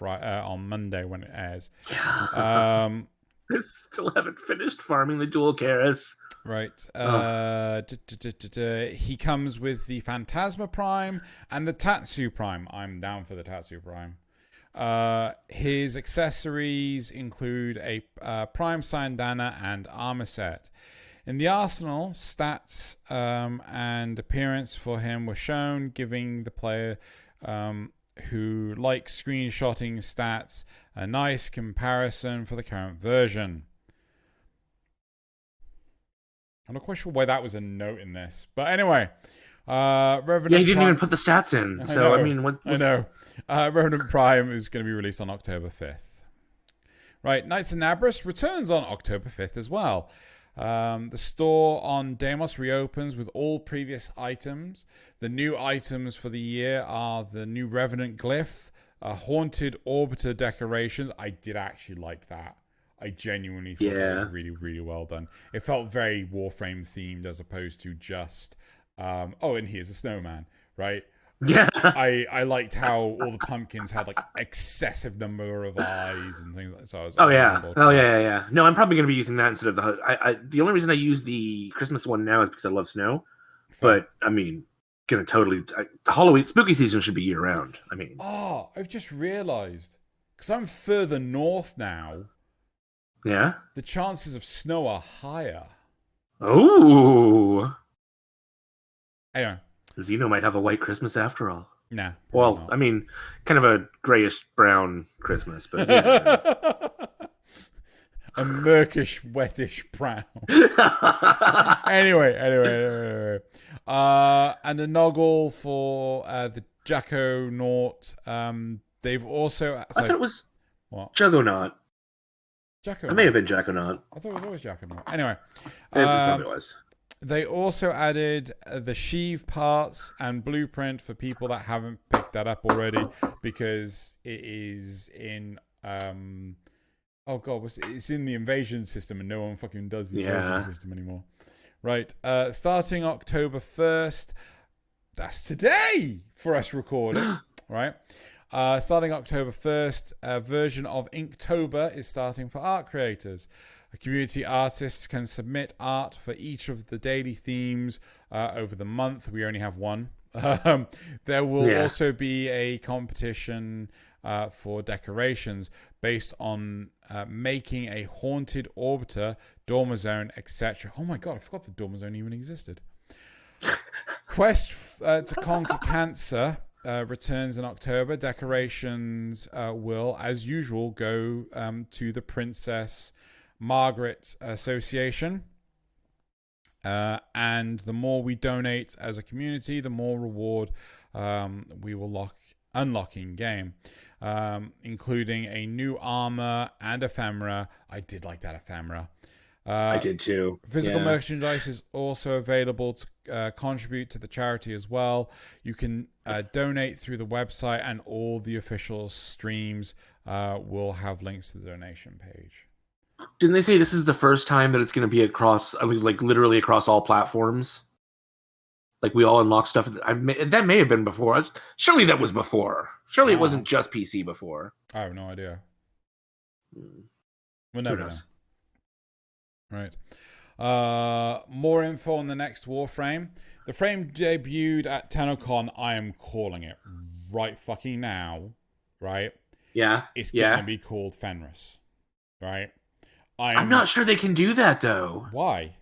Speaker 2: Monday when it airs.
Speaker 1: I still haven't finished farming the dual Karis.
Speaker 2: Right. He comes with the Phantasma Prime and the Tatsu Prime. I'm down for the Tatsu Prime. His accessories include a Prime Sandana and armor set. In the arsenal, stats and appearance for him were shown, giving the player who likes screenshotting stats a nice comparison for the current version. I'm not quite sure why that was a note in this, but anyway. Revenant
Speaker 1: he didn't even put the stats in. I
Speaker 2: know. Revenant Prime is going to be released on October 5th. Right, Knights of Nabris returns on October 5th as well. The store on Deimos reopens with all previous items. The new items for the year are the new Revenant Glyph, Haunted Orbiter decorations. I did actually like that. I genuinely thought it was really, really well done. It felt very Warframe themed as opposed to just, and here's a snowman, right?
Speaker 1: Yeah.
Speaker 2: I liked how all the pumpkins had like excessive number of eyes and things like that. So I was
Speaker 1: yeah. No, I'm probably going to be using that instead of the only reason I use the Christmas one now is because I love snow. But I mean, gonna totally Halloween spooky season should be year round. I mean,
Speaker 2: I've just realized because I'm further north now.
Speaker 1: Yeah,
Speaker 2: the chances of snow are higher.
Speaker 1: Oh.
Speaker 2: Anyway.
Speaker 1: Xeno might have a white Christmas after all.
Speaker 2: Nah.
Speaker 1: Well,
Speaker 2: not.
Speaker 1: I mean, kind of a grayish brown Christmas, but yeah.
Speaker 2: A murkish, wettish brown. Anyway. And a noggle for the Jackonaut. They've also.
Speaker 1: I thought it was
Speaker 2: what?
Speaker 1: Juggernaut.
Speaker 2: Jackonaut.
Speaker 1: It may have been Jackonaut.
Speaker 2: I thought it was always Jackonaut. Anyway.
Speaker 1: It probably was.
Speaker 2: They also added the sheave parts and blueprint for people that haven't picked that up already because it is in it's in the invasion system and no one fucking does the invasion system anymore. Right. Starting October 1st. That's today for us recording. Right. Starting October 1st, a version of Inktober is starting for art creators. Community artists can submit art for each of the daily themes over the month. We only have one. There will also be a competition for decorations based on making a haunted orbiter, dormer zone, etc. Oh my god, I forgot the dormer zone even existed. Quest to conquer cancer returns in October. Decorations will, as usual, go to the Princess Margaret Association, and the more we donate as a community, the more reward we will unlock in game, including a new armor and ephemera. I did like that ephemera.
Speaker 1: I did too.
Speaker 2: Physical merchandise is also available to contribute to the charity as well. You can donate through the website, and all the official streams will have links to the donation page.
Speaker 1: Didn't they say this is the first time that it's going to be across, I mean, like literally across all platforms? Like we all unlock stuff. That may have been before. Surely that was before. Surely it wasn't just PC before.
Speaker 2: I have no idea. We'll never know. Right. More info on the next Warframe. The frame debuted at TennoCon. I am calling it right fucking now. Right?
Speaker 1: Yeah.
Speaker 2: It's going to be called Fenris. Right?
Speaker 1: I'm not sure they can do that, though.
Speaker 2: Why?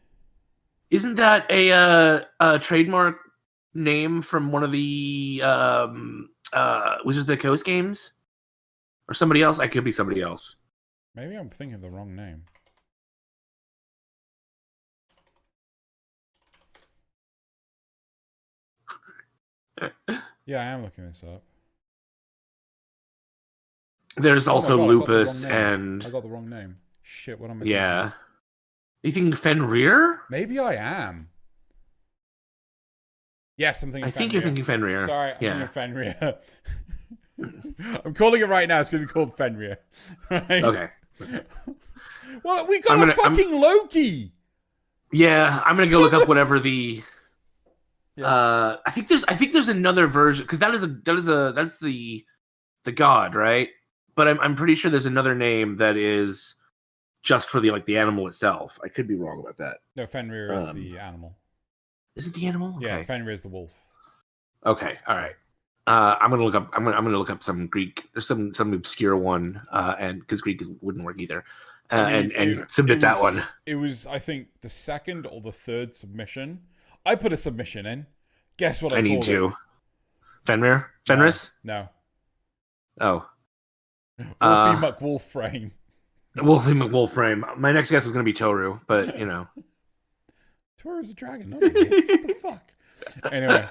Speaker 1: Isn't that a trademark name from one of the Wizards of the Coast games? Or somebody else? I could be somebody else.
Speaker 2: Maybe I'm thinking of the wrong name. Yeah, I am looking this up.
Speaker 1: There's also Lupus and...
Speaker 2: I got the wrong name. Shit, what am I
Speaker 1: thinking? You think Fenrir?
Speaker 2: Maybe I am. Yes, I'm thinking
Speaker 1: I think you're thinking Fenrir.
Speaker 2: Sorry, I'm thinking Fenrir. I'm calling it right now. It's going to be called Fenrir. Right?
Speaker 1: Okay.
Speaker 2: Well, we got fucking Loki.
Speaker 1: Yeah, I'm going to go look up whatever the... I think there's another version, because that's the god, right? But I'm pretty sure there's another name that is just for the animal itself. I could be wrong about that.
Speaker 2: No, Fenrir is the animal.
Speaker 1: Is it the animal? Okay.
Speaker 2: Yeah, Fenrir is the wolf.
Speaker 1: Okay, all right. I'm gonna look up some Greek. There's some obscure one, and because Greek wouldn't work either. And submit that one.
Speaker 2: It was, I think, the second or the third submission. I put a submission in. Guess what I
Speaker 1: need to. Fenrir? Fenris?
Speaker 2: No.
Speaker 1: Oh.
Speaker 2: Wolfie McWolframe.
Speaker 1: Wolfie McWolframe. My next guess was going to be Toru, but,
Speaker 2: Toru's a dragon. No, what the fuck? Anyway.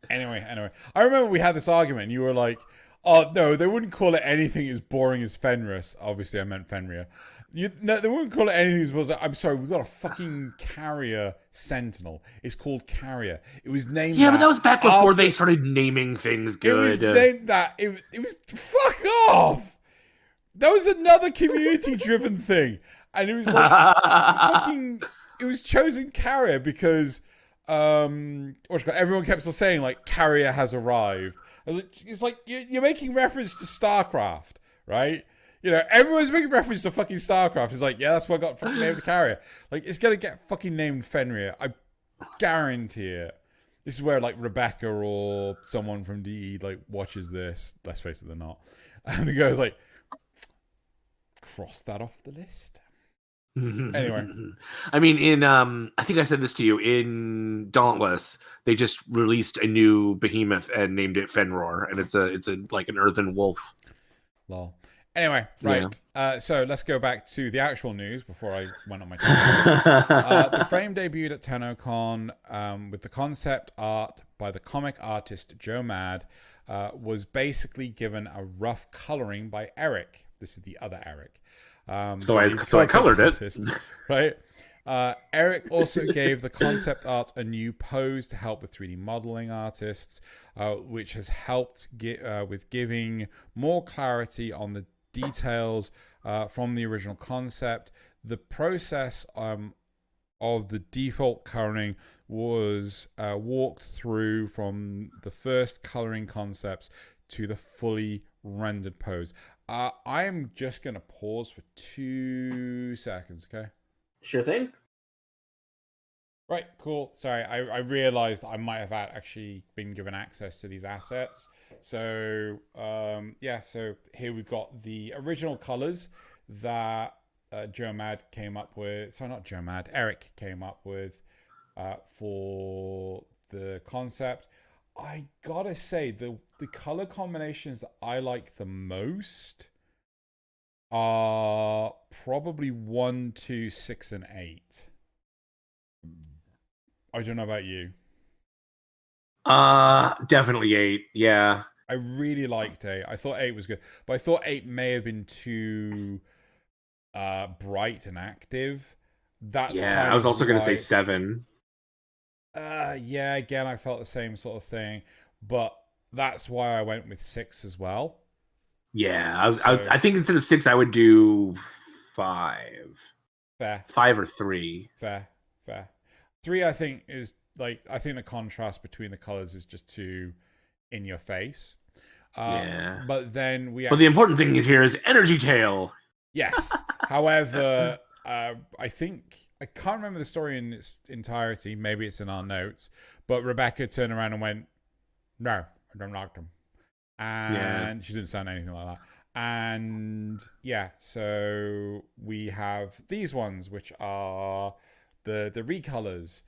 Speaker 2: I remember we had this argument, and you were like, oh, no, they wouldn't call it anything as boring as Fenris. Obviously, I meant Fenrir. No, they wouldn't call it anything as well. I'm sorry, we've got a fucking carrier sentinel. It's called Carrier. It was named
Speaker 1: but that was back before they started naming things good.
Speaker 2: It was named that. It was... Fuck off! That was another community-driven thing. And it was like... fucking... It was chosen Carrier because... everyone kept on saying, like, Carrier has arrived. It's like, you're making reference to StarCraft, right? Everyone's making reference to fucking StarCraft. It's like, yeah, that's what I got fucking named the Carrier. Like, it's gonna get fucking named Fenrir. I guarantee it. This is where, like, Rebecca or someone from DE, like, watches this. Let's face it, they're not. And the guy's like, cross that off the list. Anyway.
Speaker 1: I mean, I think I said this to you, in Dauntless, they just released a new behemoth and named it Fenrir, and it's like an earthen wolf.
Speaker 2: Lol. Anyway, right. Yeah. So let's go back to the actual news before I went on my tangent. The frame debuted at TennoCon with the concept art by the comic artist Joe Mad. Was basically given a rough coloring by Eric. This is the other Eric.
Speaker 1: So I colored
Speaker 2: artist, it. Right? Eric also gave the concept art a new pose to help with 3D modeling artists, which has helped with giving more clarity on the details from the original concept. The process of the default coloring was walked through from the first coloring concepts to the fully rendered pose. I am just going to pause for 2 seconds, okay?
Speaker 1: Sure thing.
Speaker 2: Right, cool. Sorry, I realized I might have actually been given access to these assets. So, so here we've got the original colors that Joe Mad came up with. Sorry, not Joe Mad. Eric came up with for the concept. I gotta say, the color combinations that I like the most are probably 1, 2, 6, and 8. I don't know about you.
Speaker 1: Definitely 8. Yeah.
Speaker 2: I really liked 8. I thought 8 was good, but I thought 8 may have been too bright and active. That's
Speaker 1: I was also going to say 7.
Speaker 2: Yeah, again, I felt the same sort of thing, but that's why I went with 6 as well.
Speaker 1: Yeah, I think instead of 6, I would do 5.
Speaker 2: Fair.
Speaker 1: 5 or 3.
Speaker 2: Fair. 3, I think, is like, I think the contrast between the colors is just too in your face. But then
Speaker 1: But the important thing here is Energy Tail.
Speaker 2: Yes. However, I think I can't remember the story in its entirety. Maybe it's in our notes. But Rebecca turned around and went, "No, I don't like them," and she didn't sound anything like that. And so we have these ones, which are the recolors,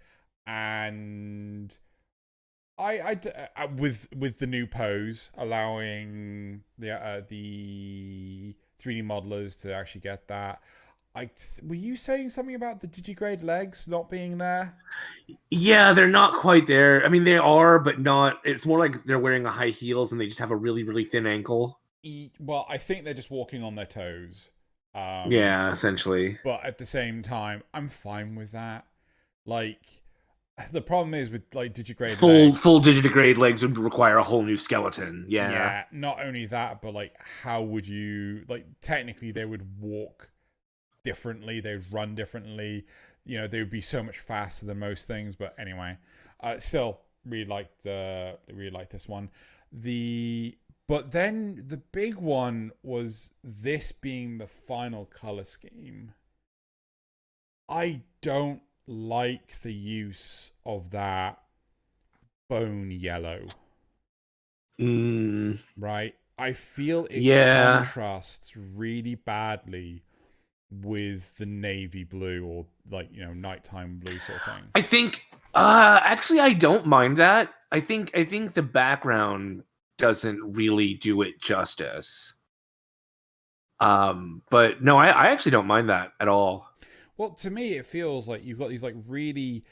Speaker 2: and I with the new pose, allowing the 3D modelers to actually get that. Were you saying something about the digigrade legs not being there?
Speaker 1: Yeah, they're not quite there. I mean, they are, but not. It's more like they're wearing a high heels and they just have a really, really thin ankle.
Speaker 2: Well, I think they're just walking on their toes.
Speaker 1: Yeah, essentially.
Speaker 2: But at the same time, I'm fine with that. Like, the problem is with like digigrade legs,
Speaker 1: full digigrade legs would require a whole new skeleton.
Speaker 2: Yeah. Not only that, but like, how would you like? Technically, they would walk differently. They'd run differently. You know, they would be so much faster than most things. But anyway, still really liked this one. But then the big one was this being the final color scheme. I don't like the use of that bone yellow. Right? I feel it contrasts really badly with the navy blue or like, you know, nighttime blue sort of thing.
Speaker 1: I think actually I don't mind that. I think the background doesn't really do it justice. But no, I actually don't mind that at all.
Speaker 2: Well, to me, it feels like you've got these like really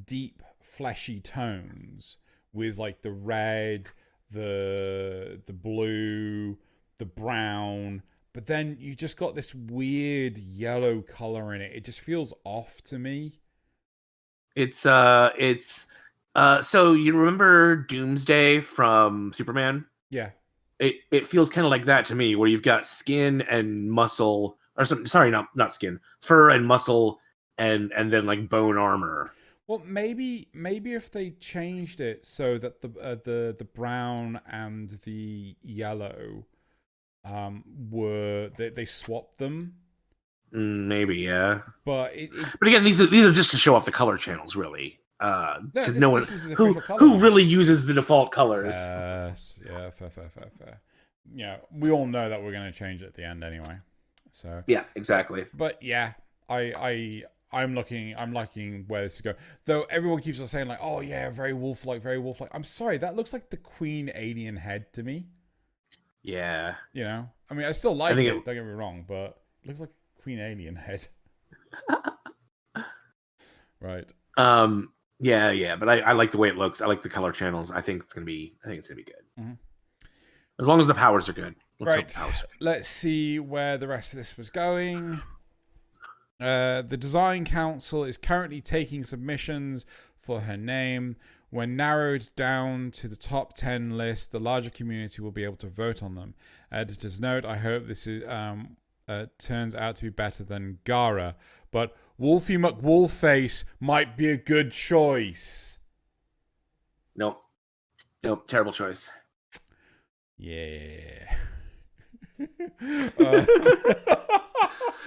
Speaker 2: deep, fleshy tones with like the red, the blue, the brown, but then you just got this weird yellow color in it. It just feels off to me.
Speaker 1: So you remember Doomsday from Superman?
Speaker 2: Yeah.
Speaker 1: It feels kind of like that to me, where you've got skin and muscle, or something. Sorry, not skin, fur and muscle, and then like bone armor.
Speaker 2: Well, maybe if they changed it so that the brown and the yellow were they swapped them.
Speaker 1: Maybe, yeah.
Speaker 2: But
Speaker 1: again, these are just to show off the color channels, really. Because no one who really uses the default colors.
Speaker 2: Yeah, fair. Yeah, we all know that we're going to change it at the end anyway. So
Speaker 1: yeah, exactly.
Speaker 2: But yeah, I'm liking where this is going. Though everyone keeps on saying like, oh yeah, very wolf-like. I'm sorry, that looks like the Queen alien head to me.
Speaker 1: Yeah.
Speaker 2: You know, I mean, I still like it. Don't get me wrong, but it looks like Queen alien head. Right.
Speaker 1: Yeah, but I like the way it looks. I like the color channels. I think it's gonna be good.
Speaker 2: Mm-hmm.
Speaker 1: As long as the powers are good.
Speaker 2: Let's see where the rest of this was going. The design council is currently taking submissions for her name. When narrowed down to the top 10 list, the larger community will be able to vote on them. Editor's note: I hope this is turns out to be better than Gara, but Wolfie McWolfface might be a good choice.
Speaker 1: Nope, terrible choice.
Speaker 2: Yeah.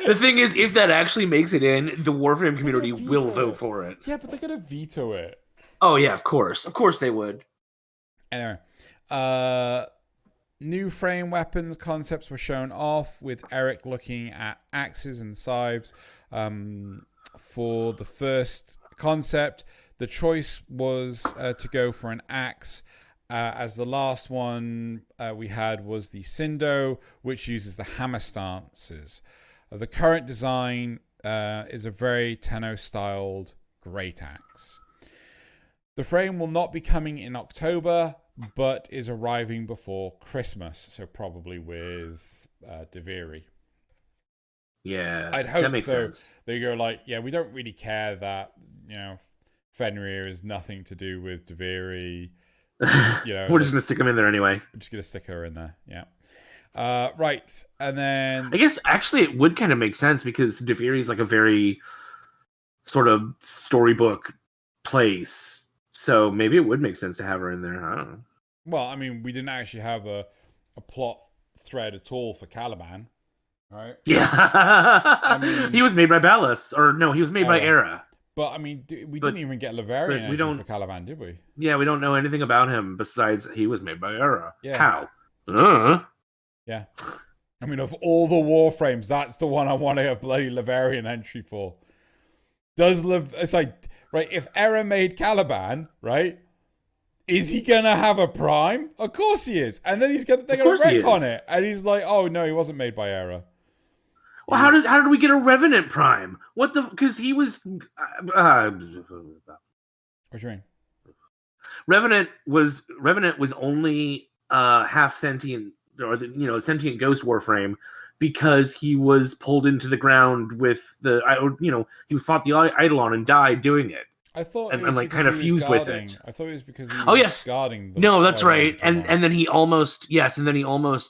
Speaker 1: The thing is, if that actually makes it in, the Warframe community will vote for it.
Speaker 2: Yeah, but they're gonna veto it.
Speaker 1: Oh yeah, of course they would.
Speaker 2: Anyway, new frame weapons concepts were shown off, with Eric looking at axes and scythes. For the first concept, the choice was to go for an axe, as the last one we had was the Sindo, which uses the hammer stances. The current design is a very Tenno-styled great axe. The frame will not be coming in October, but is arriving before Christmas, so probably with Deviri.
Speaker 1: Yeah,
Speaker 2: I'd hope
Speaker 1: that makes sense.
Speaker 2: They go like, yeah, we don't really care that, Fenrir is nothing to do with Deviri.
Speaker 1: We're just gonna stick him in there anyway.
Speaker 2: We're just gonna stick her in there. Yeah. Right, and then
Speaker 1: I guess actually it would kind of make sense because Deviri is like a very sort of storybook place, so maybe it would make sense to have her in there. I don't know.
Speaker 2: Well, I mean, we didn't actually have a plot thread at all for Caliban, right?
Speaker 1: Yeah, I mean, he was made by Ballas, or no, he was made by Era.
Speaker 2: But I mean, we didn't even get Laverian for Caliban, did we?
Speaker 1: Yeah, we don't know anything about him besides he was made by Era.
Speaker 2: Yeah.
Speaker 1: How?
Speaker 2: Yeah. I mean, of all the Warframes, that's the one I want a bloody Laverian entry for. It's like, right, if Era made Caliban, right, is he gonna have a Prime? Of course he is. And then they're gonna wreck on it. And he's like, oh no, he wasn't made by Era.
Speaker 1: Well, how did we get a Revenant Prime? What the? Because he was.
Speaker 2: What do you mean?
Speaker 1: Revenant was only half sentient, or sentient ghost Warframe, because he was pulled into the ground with he fought the Eidolon and died doing it.
Speaker 2: I thought
Speaker 1: and like kind of fused with it.
Speaker 2: I thought it was because he was guarding.
Speaker 1: No, that's right. And then he almost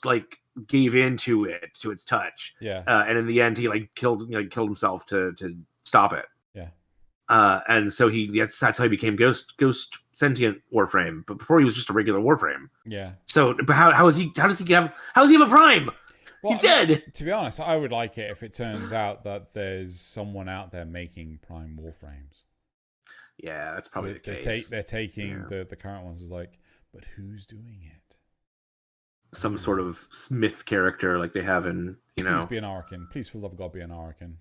Speaker 1: like gave in to its touch.
Speaker 2: Yeah.
Speaker 1: And in the end, he like killed himself to stop it.
Speaker 2: Yeah.
Speaker 1: And so that's how he became ghost sentient Warframe. But before he was just a regular Warframe.
Speaker 2: Yeah.
Speaker 1: So, but how does he have a Prime?
Speaker 2: Well,
Speaker 1: he's dead.
Speaker 2: To be honest, I would like it if it turns out that there's someone out there making Prime Warframes.
Speaker 1: Yeah, that's probably the case.
Speaker 2: They're taking the current ones as like, but who's doing it?
Speaker 1: Some sort of Smith character like they have in,
Speaker 2: Please be an Orokin. Please, for the love of God, be an Orokin.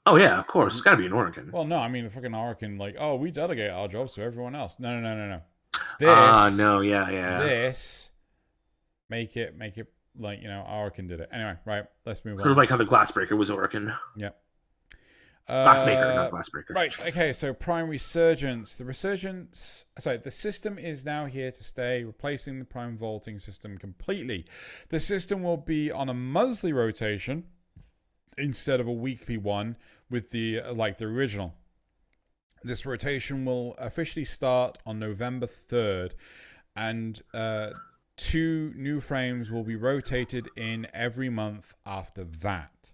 Speaker 1: Oh, yeah, of course. It's got to be an Orokin.
Speaker 2: Well, no, I mean, a fucking Orokin, like, oh, we delegate our jobs to everyone else. No.
Speaker 1: No, yeah.
Speaker 2: This, make it like, Orokin did it. Anyway, right, let's move on.
Speaker 1: Sort of like how the Glassbreaker was Orokin.
Speaker 2: Yeah.
Speaker 1: Glassmaker, not Glassbreaker.
Speaker 2: Right, okay, so Prime Resurgence. The system is now here to stay, replacing the Prime Vaulting system completely. The system will be on a monthly rotation instead of a weekly one with the original. This rotation will officially start on November 3rd, and 2 new frames will be rotated in every month after that.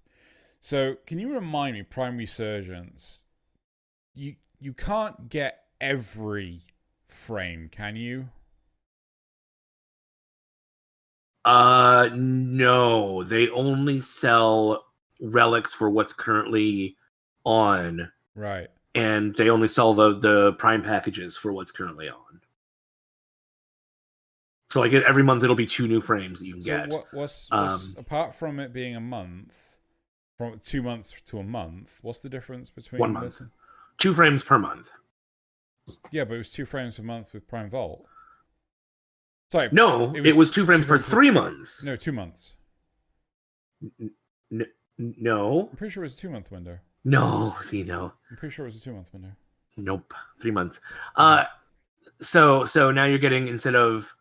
Speaker 2: So, can you remind me, Prime Resurgence, you can't get every frame, can you?
Speaker 1: No. They only sell relics for what's currently on.
Speaker 2: Right.
Speaker 1: And they only sell the Prime packages for what's currently on. So, like, every month it'll be 2 new frames that you can get.
Speaker 2: What's apart from it being a month, from 2 months to a month, what's the difference between
Speaker 1: 1 month? 2 frames per month.
Speaker 2: Yeah, but it was 2 frames per month with Prime Vault. Sorry.
Speaker 1: No, it was 2 frames per 3 months.
Speaker 2: No, 2 months.
Speaker 1: No.
Speaker 2: I'm pretty sure it was a 2-month window.
Speaker 1: No, no. I'm
Speaker 2: pretty sure it was a 2-month window.
Speaker 1: Nope, 3 months. So now you're getting, instead of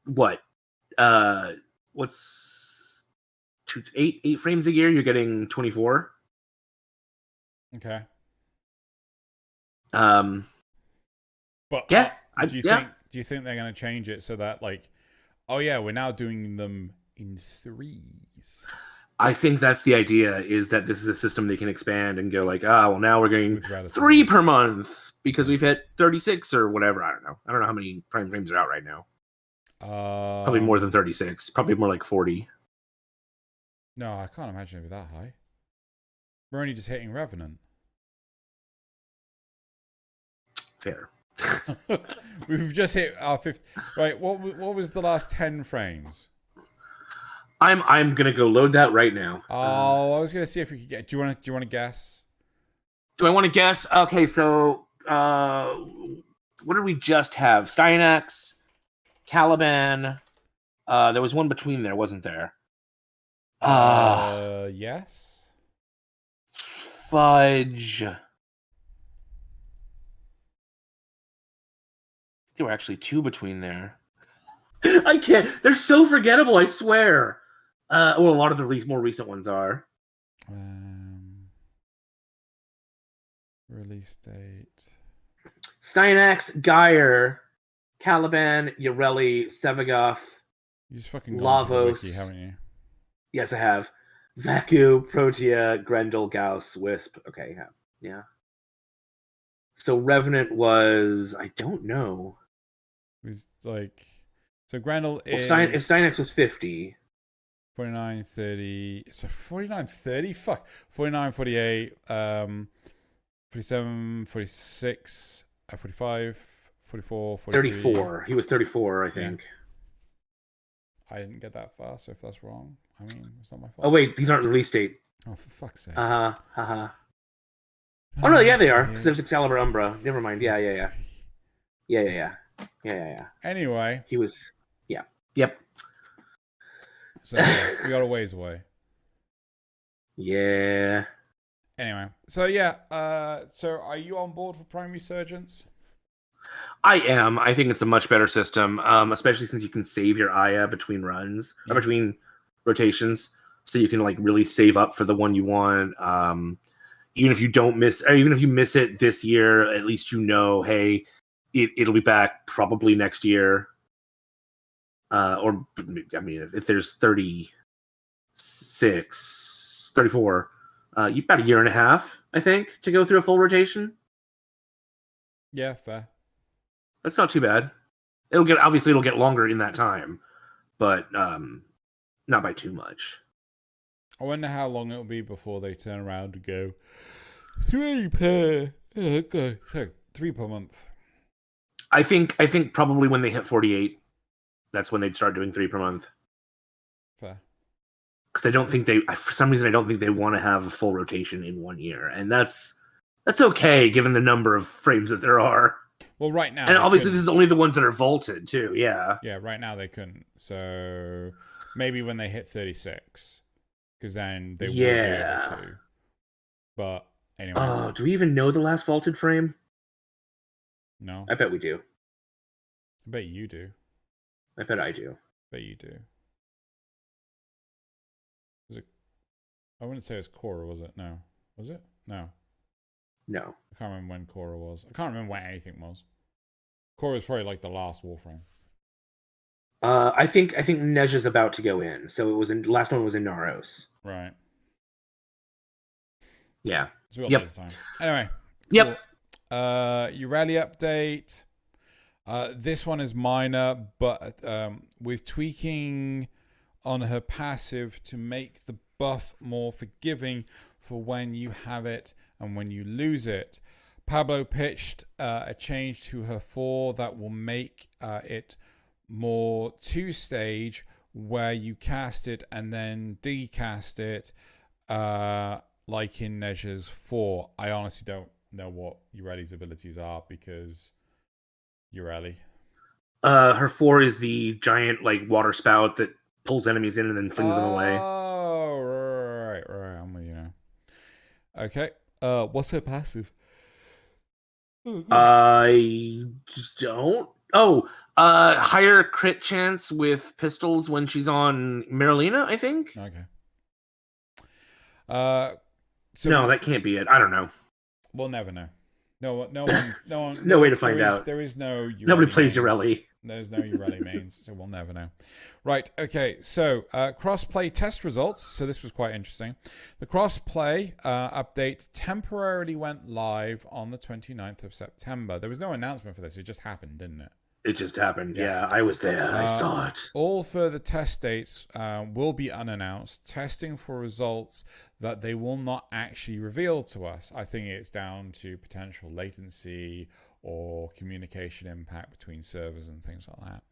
Speaker 1: what? What's 8 frames a year? You're getting 24.
Speaker 2: Okay.
Speaker 1: But yeah,
Speaker 2: do you think they're going to change it so that, like, oh yeah, we're now doing them in 3s?
Speaker 1: I think that's the idea, is that this is a system they can expand and go like, well, now we're getting 3 per month because we've hit 36 or whatever. I don't know how many Prime frames are out right now. Probably more than 36. Probably more like 40.
Speaker 2: No, I can't imagine it'd be that high. We're only just hitting Revenant.
Speaker 1: Fair.
Speaker 2: We've just hit our 50. Right, what was the last 10 frames?
Speaker 1: I'm gonna go load that right now.
Speaker 2: I was gonna see if we could get. Do you want to guess?
Speaker 1: Do I want to guess? Okay, so what did we just have? Styanax, Caliban. There was one between there, wasn't there?
Speaker 2: Yes.
Speaker 1: Fudge. There were actually 2 between there. I can't. They're so forgettable, I swear. Well, a lot of the more recent ones are.
Speaker 2: Release date.
Speaker 1: Styanax, Geyer, Caliban, Yoreli, Sevagoth.
Speaker 2: You just fucking gone to the
Speaker 1: Lavos.
Speaker 2: wiki, haven't you?
Speaker 1: Yes, I have. Zaku, Protea, Grendel, Gauss, Wisp. Okay, yeah. So Revenant was... I don't know.
Speaker 2: It was like... So Grendel is...
Speaker 1: If Styanax was 50...
Speaker 2: 49, 30... So 49, 30? Fuck. 49, 48, 47, 46, 45, 44, 43.
Speaker 1: 34. He was 34, I think.
Speaker 2: Yeah. I didn't get that far, so if that's wrong, I mean, it's not my fault.
Speaker 1: Oh, wait, these aren't the release date.
Speaker 2: Oh, for fuck's sake.
Speaker 1: Oh, no, yeah, they are, because there's Excalibur Umbra. Never mind, yeah.
Speaker 2: Anyway.
Speaker 1: He was, yeah. Yep.
Speaker 2: So, we got a ways away.
Speaker 1: Yeah.
Speaker 2: Anyway, so yeah, so are you on board for Prime Resurgence?
Speaker 1: I am. I think it's a much better system, especially since you can save your Aya between runs, or between rotations, so you can like really save up for the one you want. Even if you don't miss, or even if you miss it this year, at least you know, hey, it'll be back probably next year. Or, I mean, if there's 36, 34, you've about a year and a half, I think, to go through a full rotation.
Speaker 2: Yeah, fair.
Speaker 1: That's not too bad. It'll get longer in that time, but not by too much.
Speaker 2: I wonder how long it'll be before they turn around and go 3 per month.
Speaker 1: I think probably when they hit 48, that's when they'd start doing 3 per month.
Speaker 2: Fair.
Speaker 1: Because for some reason I don't think they want to have a full rotation in 1 year, and that's okay given the number of frames that there are.
Speaker 2: Well, right now,
Speaker 1: and obviously this is only the ones that are vaulted too. Yeah.
Speaker 2: Yeah, right now they couldn't. So maybe when they hit 36, because then they will be able to. But anyway.
Speaker 1: Oh, do we even know the last vaulted frame?
Speaker 2: No.
Speaker 1: I bet we do.
Speaker 2: I bet you do.
Speaker 1: I bet I do.
Speaker 2: Bet you do. Was it? I wouldn't say it was Korra, was it? No. Was it? No.
Speaker 1: No.
Speaker 2: I can't remember when Korra was. I can't remember when anything was. Korra was probably like the last Warframe.
Speaker 1: I think Nezha's about to go in. So it was last one was in Naros.
Speaker 2: Right.
Speaker 1: Yeah.
Speaker 2: So we got this time. Anyway.
Speaker 1: Yep.
Speaker 2: Cool. Urali update. This one is minor, but with tweaking on her passive to make the buff more forgiving for when you have it and when you lose it. Pablo pitched a change to her 4 that will make it more 2-stage, where you cast it and then decast it, like in Nezha's 4. I honestly don't know what Urali's abilities are, because Urali.
Speaker 1: Her 4 is the giant like water spout that pulls enemies in and then flings them away.
Speaker 2: Oh, right. I'm with you now. Okay. What's her passive?
Speaker 1: I don't. Oh, higher crit chance with pistols when she's on Marilena, I think.
Speaker 2: Okay.
Speaker 1: So no, that can't be it. I don't know.
Speaker 2: We'll never know. No one.
Speaker 1: No way to find out.
Speaker 2: There is no. Urali
Speaker 1: Nobody plays
Speaker 2: mains.
Speaker 1: Urali.
Speaker 2: There's no Urali mains, so we'll never know. Right. Okay. So cross-play test results. So this was quite interesting. The cross-play update temporarily went live on the 29th of September. There was no announcement for this. It just happened, didn't it?
Speaker 1: It just happened. Yeah, I was there. I saw it.
Speaker 2: All further test dates will be unannounced. Testing for results that they will not actually reveal to us. I think it's down to potential latency or communication impact between servers and things like that.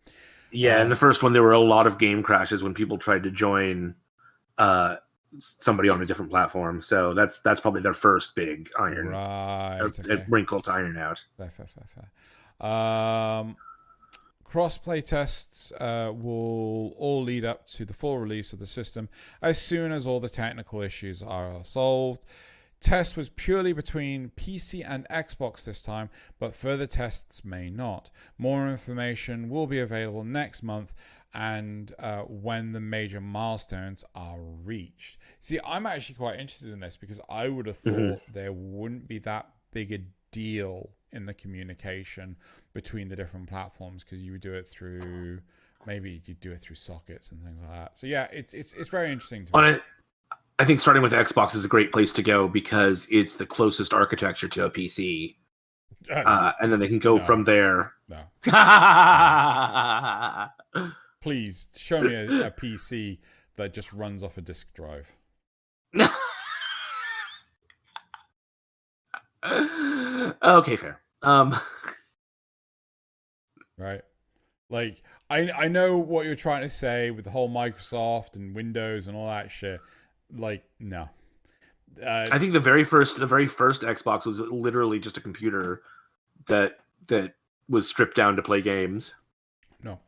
Speaker 1: Yeah, in the first one, there were a lot of game crashes when people tried to join somebody on a different platform. So that's probably their first big iron.
Speaker 2: Right.
Speaker 1: Wrinkle to iron out.
Speaker 2: Fair. Cross-play tests will all lead up to the full release of the system as soon as all the technical issues are solved. Test was purely between PC and Xbox this time, but further tests may not. More information will be available next month and when the major milestones are reached. See, I'm actually quite interested in this because I would have thought there wouldn't be that bigger deal in the communication between the different platforms, because you would do it through, maybe you do it through sockets and things like that. So yeah, it's very interesting to me.
Speaker 1: I think starting with Xbox is a great place to go because it's the closest architecture to a PC. And then they can go from there.
Speaker 2: No. Please show me a PC that just runs off a disk drive.
Speaker 1: Okay, fair.
Speaker 2: Right. Like, I know what you're trying to say with the whole Microsoft and Windows and all that shit. Like, no.
Speaker 1: I think the very first Xbox was literally just a computer that was stripped down to play games.
Speaker 2: No.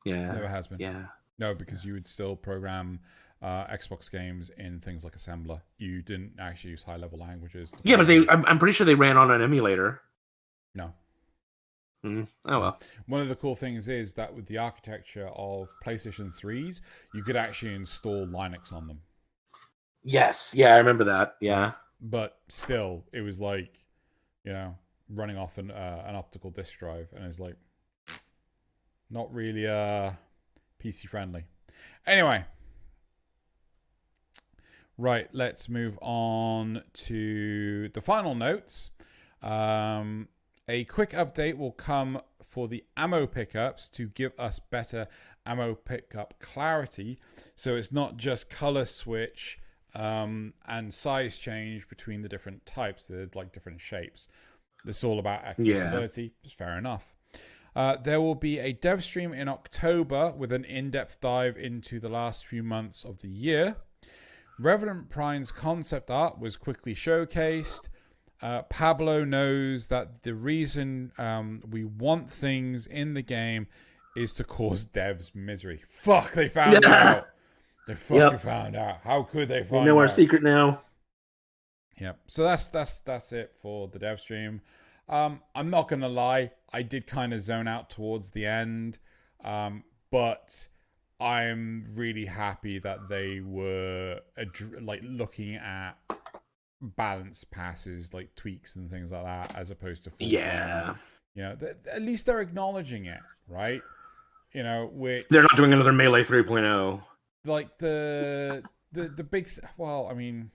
Speaker 1: Yeah.
Speaker 2: Never has been.
Speaker 1: Yeah.
Speaker 2: No, because you would still program Xbox games in things like assembler. You didn't actually use high-level languages.
Speaker 1: Yeah, but I'm pretty sure they ran on an emulator.
Speaker 2: No.
Speaker 1: Oh well.
Speaker 2: One of the cool things is that with the architecture of PlayStation 3s, you could actually install Linux on them.
Speaker 1: Yes. Yeah, I remember that. Yeah.
Speaker 2: But still, it was like, running off an optical disk drive, and it's like not really PC friendly. Anyway, right, let's move on to the final notes. A quick update will come for the ammo pickups to give us better ammo pickup clarity, so it's not just color switch and size change between the different types. They're like different shapes. It's all about accessibility. It's fair enough. There will be a dev stream in October with an in-depth dive into the last few months of the year. Revenant Prime's concept art was quickly showcased. Pablo knows that the reason we want things in the game is to cause devs misery. Fuck, they found out. They fucking found out. How could they find out?
Speaker 1: We know our secret now.
Speaker 2: Yep. So that's it for the dev stream. I'm not gonna lie, I did kind of zone out towards the end, but I'm really happy that they were looking at balance passes, like tweaks and things like that, as opposed to full at least they're acknowledging it, right? Which
Speaker 1: they're not doing another Melee 3.0.
Speaker 2: Like the big well, I mean,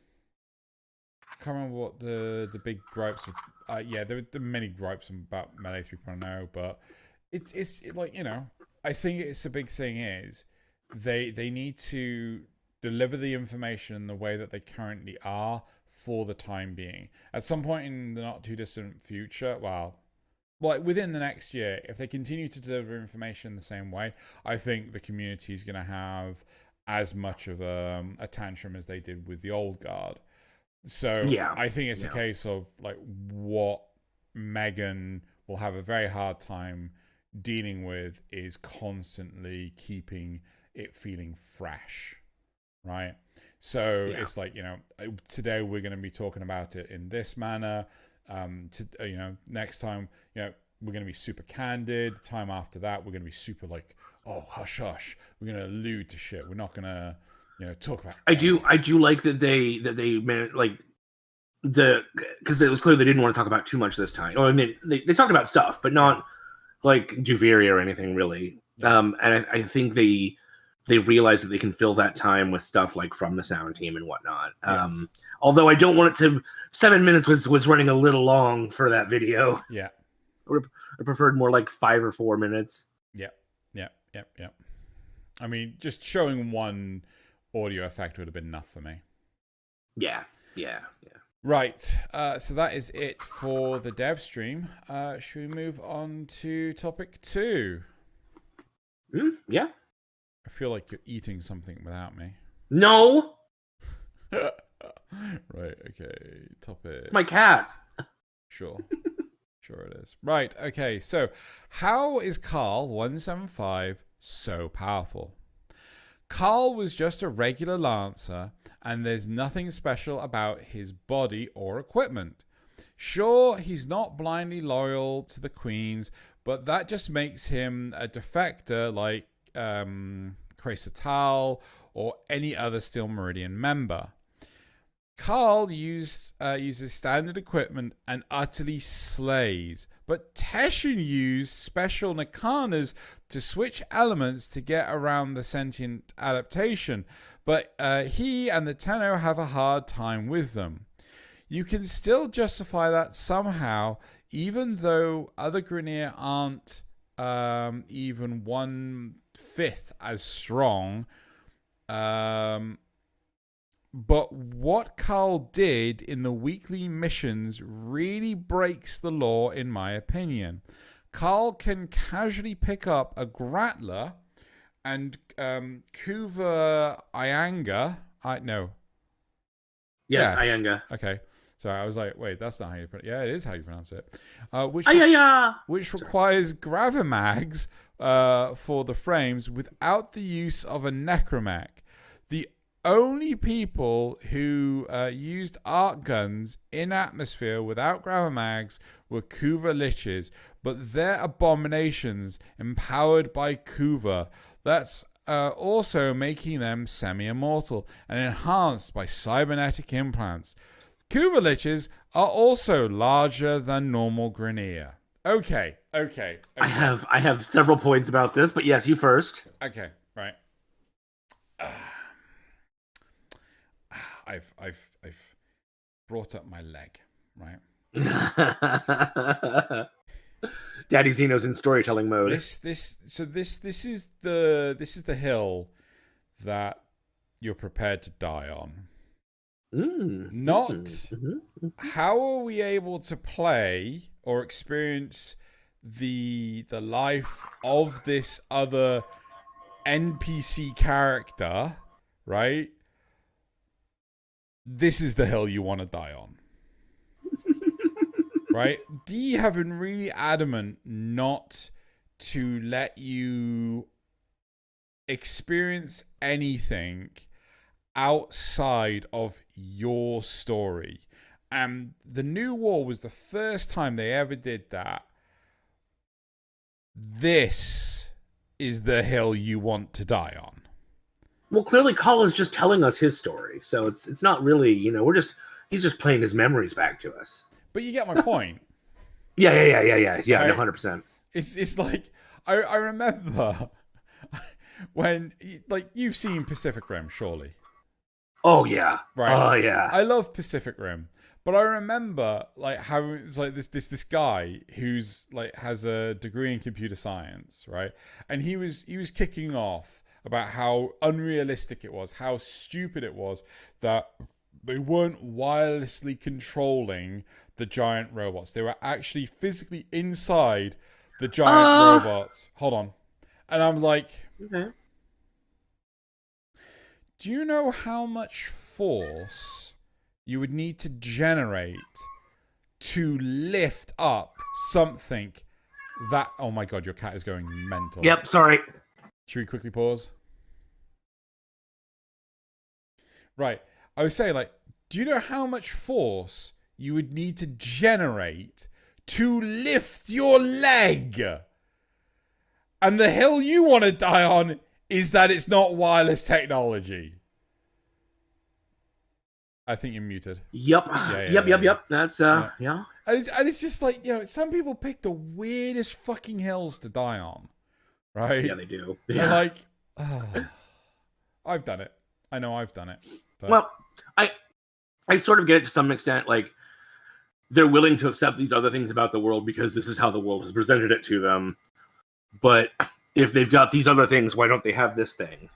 Speaker 2: I can't remember what the big gripes of there were many gripes about Melee 3.0, but it's like, I think it's a big thing is they need to deliver the information in the way that they currently are for the time being. At some point in the not too distant future, within the next year, if they continue to deliver information in the same way, I think the community is going to have as much of a tantrum as they did with the old guard. So I think it's a case of like what Megan will have a very hard time dealing with is constantly keeping it feeling fresh, right? So it's like, today we're going to be talking about it in this manner. Next time, we're going to be super candid. The time after that, we're going to be super like, oh, hush, hush. We're going to allude to shit. We're not going to, talk about.
Speaker 1: I do like that they like because it was clear they didn't want to talk about too much this time. Oh, I mean, they talked about stuff, but not like Juveria or anything really. Yeah. And I think they realized that they can fill that time with stuff like from the sound team and whatnot. Yes. Although I don't want it to. 7 minutes was running a little long for that video.
Speaker 2: Yeah,
Speaker 1: I preferred more like 5 or 4 minutes.
Speaker 2: Yep. I mean, just showing one audio effect would have been enough for me.
Speaker 1: Yeah.
Speaker 2: Right. So that is it for the dev stream. Should we move on to topic 2?
Speaker 1: Yeah.
Speaker 2: I feel like you're eating something without me.
Speaker 1: No.
Speaker 2: Right. Okay. Topic.
Speaker 1: It's my cat.
Speaker 2: Sure. Sure it is. Right. Okay. So, how is Carl 175 so powerful? Carl was just a regular lancer, and there's nothing special about his body or equipment. Sure, he's not blindly loyal to the queens, but that just makes him a defector like Crasatal or any other Steel Meridian member. Carl uses standard equipment and utterly slays, but Teshin used special nakanas to switch elements to get around the sentient adaptation, but he and the Tenno have a hard time with them. You can still justify that somehow, even though other Grineer aren't even 1/5 as strong. But what Carl did in the weekly missions really breaks the law, in my opinion. Carl can casually pick up a Grattler and Kuva Ianga.
Speaker 1: Yes, Ianga.
Speaker 2: Okay. Sorry, I was like, wait, that's not how you pronounce it. Yeah, it is how you pronounce it. Which requires Gravimags for the frames without the use of a Necromag. The only people who used arc guns in atmosphere without Gravimags were Kuva Liches, but they're abominations empowered by Kuva. That's also making them semi-immortal and enhanced by cybernetic implants. Kuva Liches are also larger than normal Grineer. Okay.
Speaker 1: I have several points about this, but yes, you first.
Speaker 2: Okay, right. I've brought up my leg, right?
Speaker 1: Daddy Xeno's in storytelling mode.
Speaker 2: This is the hill that you're prepared to die on. Not how are we able to play or experience the life of this other NPC character, right? This is the hill you want to die on. Right? D have been really adamant not to let you experience anything outside of your story. And the New War was the first time they ever did that. This is the hill you want to die on.
Speaker 1: Well, clearly Carl is just telling us his story, so it's not really, he's just playing his memories back to us.
Speaker 2: But you get my point.
Speaker 1: Yeah, right? 100%.
Speaker 2: It's like I remember when, like, you've seen Pacific Rim, surely.
Speaker 1: Oh yeah,
Speaker 2: right.
Speaker 1: Oh yeah.
Speaker 2: I love Pacific Rim, but I remember like how it's like this guy who's like has a degree in computer science, right? And he was kicking off about how unrealistic it was, how stupid it was that they weren't wirelessly controlling the giant robots. They were actually physically inside the giant robots. Hold on. And I'm like,
Speaker 1: okay.
Speaker 2: Do you know how much force you would need to generate to lift up something that... Oh my god, your cat is going mental.
Speaker 1: Yep, sorry.
Speaker 2: Should we quickly pause? Right. I was saying, like, do you know how much force you would need to generate to lift your leg? And the hill you want to die on is that it's not wireless technology. I think you're muted.
Speaker 1: Yep. Yep. That's, yeah.
Speaker 2: And it's just like, some people pick the weirdest fucking hills to die on. Right?
Speaker 1: Yeah, they do.
Speaker 2: Yeah. They're like, I've done it. I know I've done it. But...
Speaker 1: Well, I sort of get it to some extent. Like, they're willing to accept these other things about the world because this is how the world has presented it to them. But if they've got these other things, why don't they have this thing?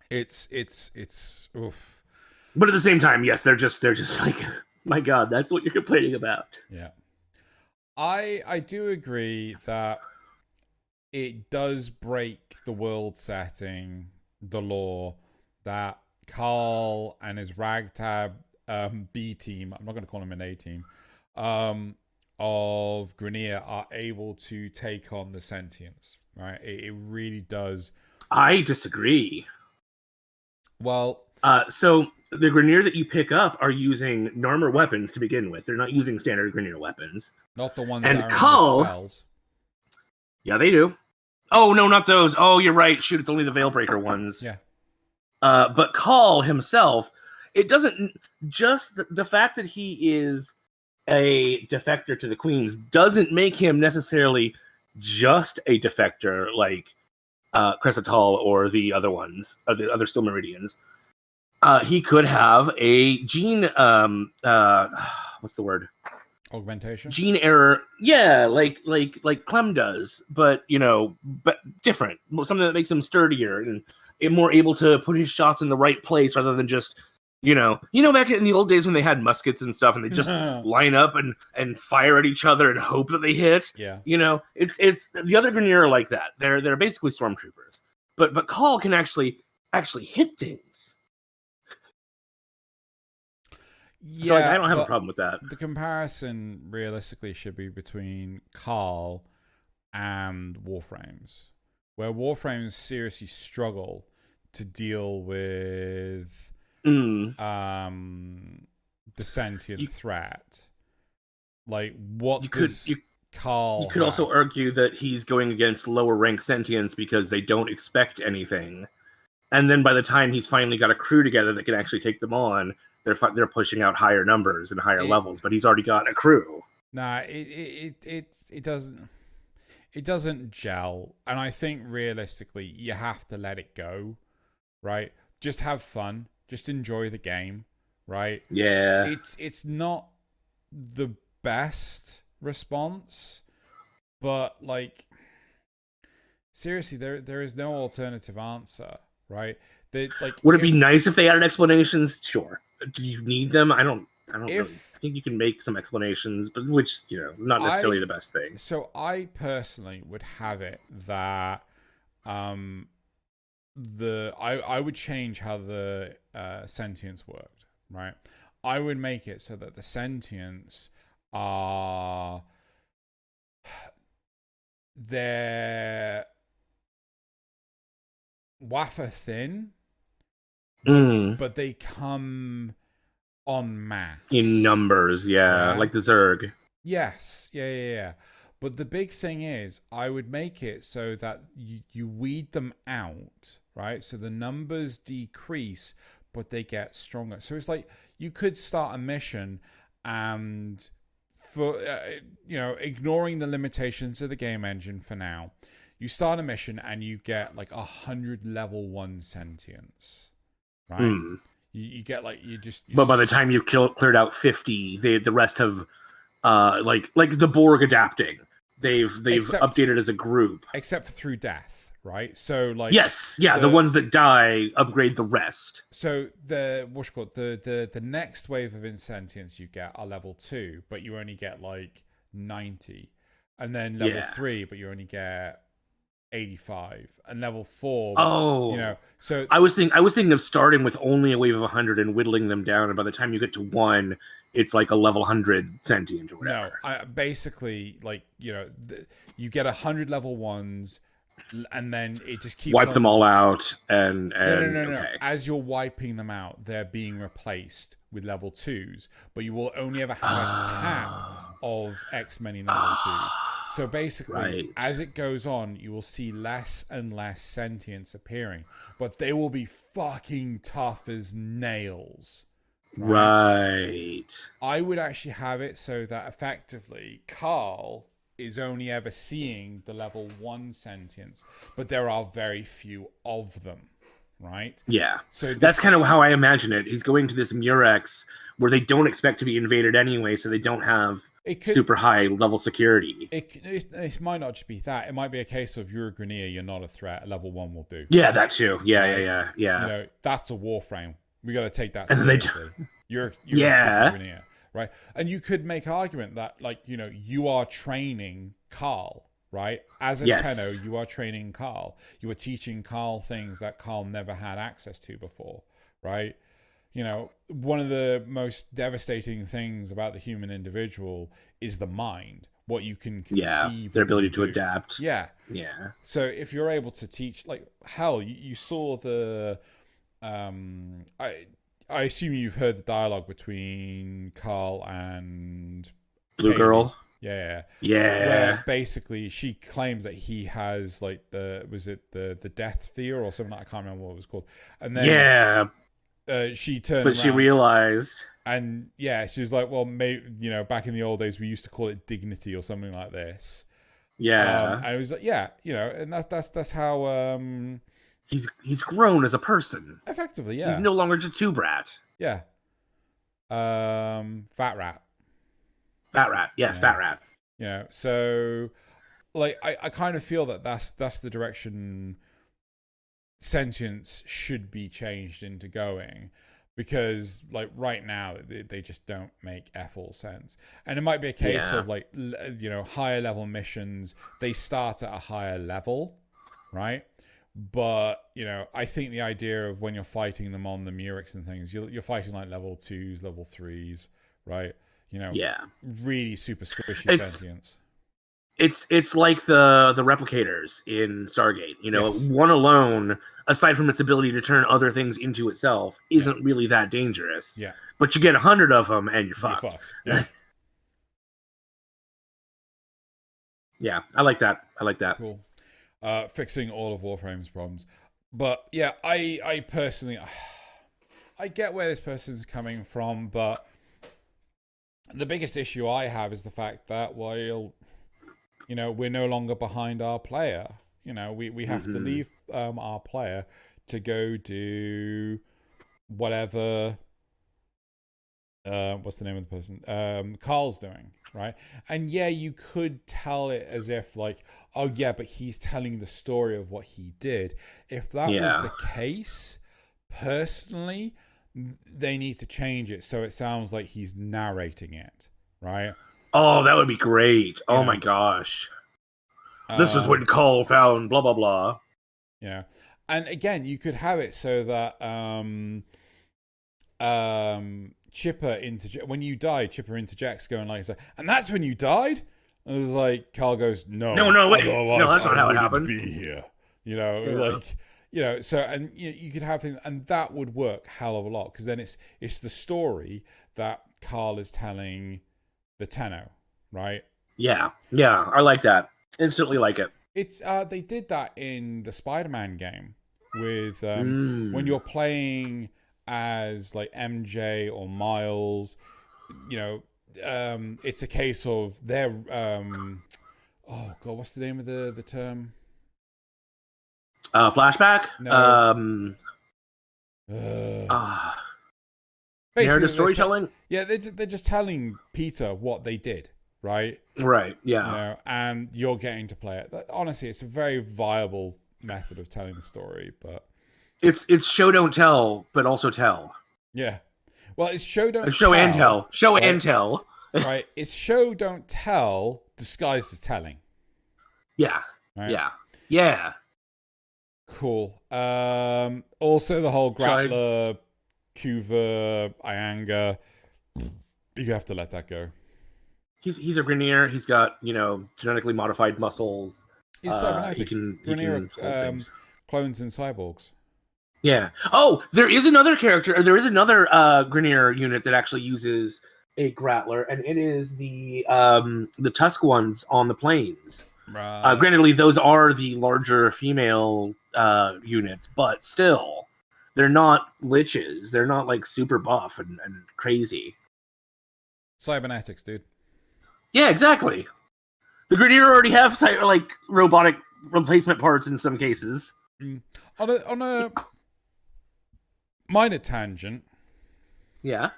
Speaker 2: It's oof.
Speaker 1: But at the same time, yes, they're just like, my god, that's what you're complaining about.
Speaker 2: Yeah. I do agree that it does break the world setting, the law, that Carl and his ragtag B team, I'm not going to call him an A team, of Grineer are able to take on the sentients, right? It really does.
Speaker 1: I disagree.
Speaker 2: Well,
Speaker 1: so the Grineer that you pick up are using Narmer weapons to begin with. They're not using standard Grineer weapons.
Speaker 2: Not the ones
Speaker 1: and
Speaker 2: that
Speaker 1: Carl,
Speaker 2: are in the cells.
Speaker 1: Yeah, they do. Oh, no, not those. Oh, you're right. Shoot, it's only the Veilbreaker ones.
Speaker 2: Yeah.
Speaker 1: But Call himself, it doesn't just the fact that he is a defector to the Queens doesn't make him necessarily just a defector like Cressatal or the other ones, or the other Still Meridians. He could have a gene, what's the word?
Speaker 2: Augmentation?
Speaker 1: Gene error. Yeah, like Clem does, but, but different. Something that makes him sturdier and more able to put his shots in the right place rather than just, back in the old days when they had muskets and stuff and they just line up and fire at each other and hope that they hit.
Speaker 2: Yeah.
Speaker 1: It's the other Grineer are like that. They're basically stormtroopers. But Call can actually hit things.
Speaker 2: Yeah,
Speaker 1: so I don't have a problem with that.
Speaker 2: The comparison realistically should be between Carl and Warframes, where Warframes seriously struggle to deal with the sentient threat. Like, what Carl?
Speaker 1: You could also argue that he's going against lower rank sentients because they don't expect anything, and then by the time he's finally got a crew together that can actually take them on, they're pushing out higher numbers and higher levels, but he's already got a crew.
Speaker 2: Nah, it doesn't gel, and I think realistically you have to let it go, right? Just have fun, just enjoy the game, right?
Speaker 1: Yeah.
Speaker 2: It's not the best response, but like seriously, there is no alternative answer, right?
Speaker 1: Would it be nice if they added explanations? Sure. Do you need them? I don't know. I think you can make some explanations, but which, not necessarily the best thing.
Speaker 2: So I personally would have it that I would change how the sentience worked, right? I would make it so that the sentients are they're wafer thin, but they come en masse.
Speaker 1: In numbers, yeah. Like the Zerg.
Speaker 2: Yes, yeah. But the big thing is, I would make it so that you weed them out, right? So the numbers decrease, but they get stronger. So it's like you could start a mission and for, ignoring the limitations of the game engine for now, you start a mission and you get like 100 level 1 sentience, right? You get like
Speaker 1: but by the time you've cleared out 50, the rest have like the Borg adapting. They've updated as a group,
Speaker 2: except for through death, right? So like
Speaker 1: the ones that die upgrade the rest.
Speaker 2: So the next wave of insentience you get are level 2, but you only get like 90, and then level 3, but you only get 85, and level 4. So
Speaker 1: I was thinking of starting with only a wave of 100 and whittling them down, and by the time you get to 1, it's like a level 100 sentient or whatever.
Speaker 2: No, basically like you get 100 level 1s, and then it just keeps
Speaker 1: wipe them all out, and
Speaker 2: no.
Speaker 1: Okay.
Speaker 2: As you're wiping them out, they're being replaced with level 2s, but you will only ever have a cap of X many level 2s. So basically, as it goes on, you will see less and less sentience appearing, but they will be fucking tough as nails.
Speaker 1: Right.
Speaker 2: I would actually have it so that effectively Carl is only ever seeing the level 1 sentience, but there are very few of them, right?
Speaker 1: Yeah. So that's kind of how I imagine it. He's going to this Murex where they don't expect to be invaded anyway, so they don't have super high level security.
Speaker 2: It might not just be that. It might be a case of you're a Grineer, you're not a threat. Level 1 will do.
Speaker 1: Yeah, that too. Yeah.
Speaker 2: That's a Warframe. We got to take that seriously. You're a Grineer, right? And you could make argument that, like, you are training Carl, right? As a Tenno, you are training Carl. You are teaching Carl things that Carl never had access to before, right? One of the most devastating things about the human individual is the mind, what you can conceive.
Speaker 1: Their ability to adapt.
Speaker 2: Yeah.
Speaker 1: Yeah.
Speaker 2: So if you're able to teach, like, hell, you saw the... I assume you've heard the dialogue between Carl and
Speaker 1: Blue
Speaker 2: Haley.
Speaker 1: Girl.
Speaker 2: Yeah.
Speaker 1: Yeah.
Speaker 2: Where basically she claims that he has like the death fear or something. I can't remember what it was called. And then she turned around.
Speaker 1: But she realized.
Speaker 2: And yeah, she was like, well, maybe, back in the old days, we used to call it dignity or something like this.
Speaker 1: Yeah.
Speaker 2: And it was like, yeah, and that's how
Speaker 1: he's grown as a person.
Speaker 2: Effectively, yeah.
Speaker 1: He's no longer just two brat.
Speaker 2: Yeah. Fat rat.
Speaker 1: Fat rat. Yes, fat rat.
Speaker 2: So like I kind of feel that that's the direction sentience should be changed into going, because like right now they just don't make all sense. And it might be a case of like higher level missions, they start at a higher level, right? But I think the idea of when you're fighting them on the Murex and things, you're fighting like level 2s, level 3s, right? Really super squishy sentience.
Speaker 1: It's like the replicators in Stargate. Yes. One alone, aside from its ability to turn other things into itself, isn't really that dangerous.
Speaker 2: Yeah.
Speaker 1: But you get 100 of them and you're fucked.
Speaker 2: Yeah.
Speaker 1: Yeah, I like that.
Speaker 2: Cool. Fixing all of Warframe's problems. But yeah, I personally, I get where this person's coming from, but the biggest issue I have is the fact that while we're no longer behind our player. We have to leave our player to go do whatever. What's the name of the person? Carl's doing, right? And yeah, you could tell it as if like, oh yeah, but he's telling the story of what he did. If that was the case, personally, they need to change it so it sounds like he's narrating it, right?
Speaker 1: Oh, that would be great. Oh my gosh. This is when Cole found blah, blah, blah.
Speaker 2: Yeah. And again, you could have it so that Chipper when you die, Chipper interjects going like, and that's when you died? And it was like, Carl goes, no,
Speaker 1: wait. No, that's not how it happened.
Speaker 2: Be here. So, and you could have things, and that would work hell of a lot, because then it's the story that Carl is telling the Tenno, right? Yeah,
Speaker 1: I like that. Instantly like it.
Speaker 2: It's they did that in the Spider-Man game with when you're playing as like MJ or Miles, it's a case of their oh god, what's the name of the term?
Speaker 1: Flashback?
Speaker 2: No.
Speaker 1: Narrative storytelling?
Speaker 2: They're just telling Peter what they did, right?
Speaker 1: Right, yeah.
Speaker 2: And you're getting to play it. Honestly, it's a very viable method of telling the story, but...
Speaker 1: It's show, don't tell, but also tell.
Speaker 2: Yeah. Well, it's show, don't
Speaker 1: show
Speaker 2: tell.
Speaker 1: And tell. Show
Speaker 2: right?
Speaker 1: And tell.
Speaker 2: Right. It's show, don't tell, disguised as telling.
Speaker 1: Yeah.
Speaker 2: Right?
Speaker 1: Yeah. Yeah.
Speaker 2: Cool. Also, the whole Grappler, Kuva, Ianga, you have to let that go.
Speaker 1: He's a Grineer. He's got, genetically modified muscles.
Speaker 2: He's cybernetic.
Speaker 1: Grineer
Speaker 2: clones and cyborgs.
Speaker 1: Yeah. Oh, there is another character. There is another Grineer unit that actually uses a Grappler, and it is the Tusk ones on the plains.
Speaker 2: Right.
Speaker 1: Granted, those are the larger female units, but still, they're not liches. They're not like super buff and crazy.
Speaker 2: Cybernetics, dude.
Speaker 1: Yeah, exactly. The Grineer already have like robotic replacement parts in some cases.
Speaker 2: On a minor tangent.
Speaker 1: Yeah.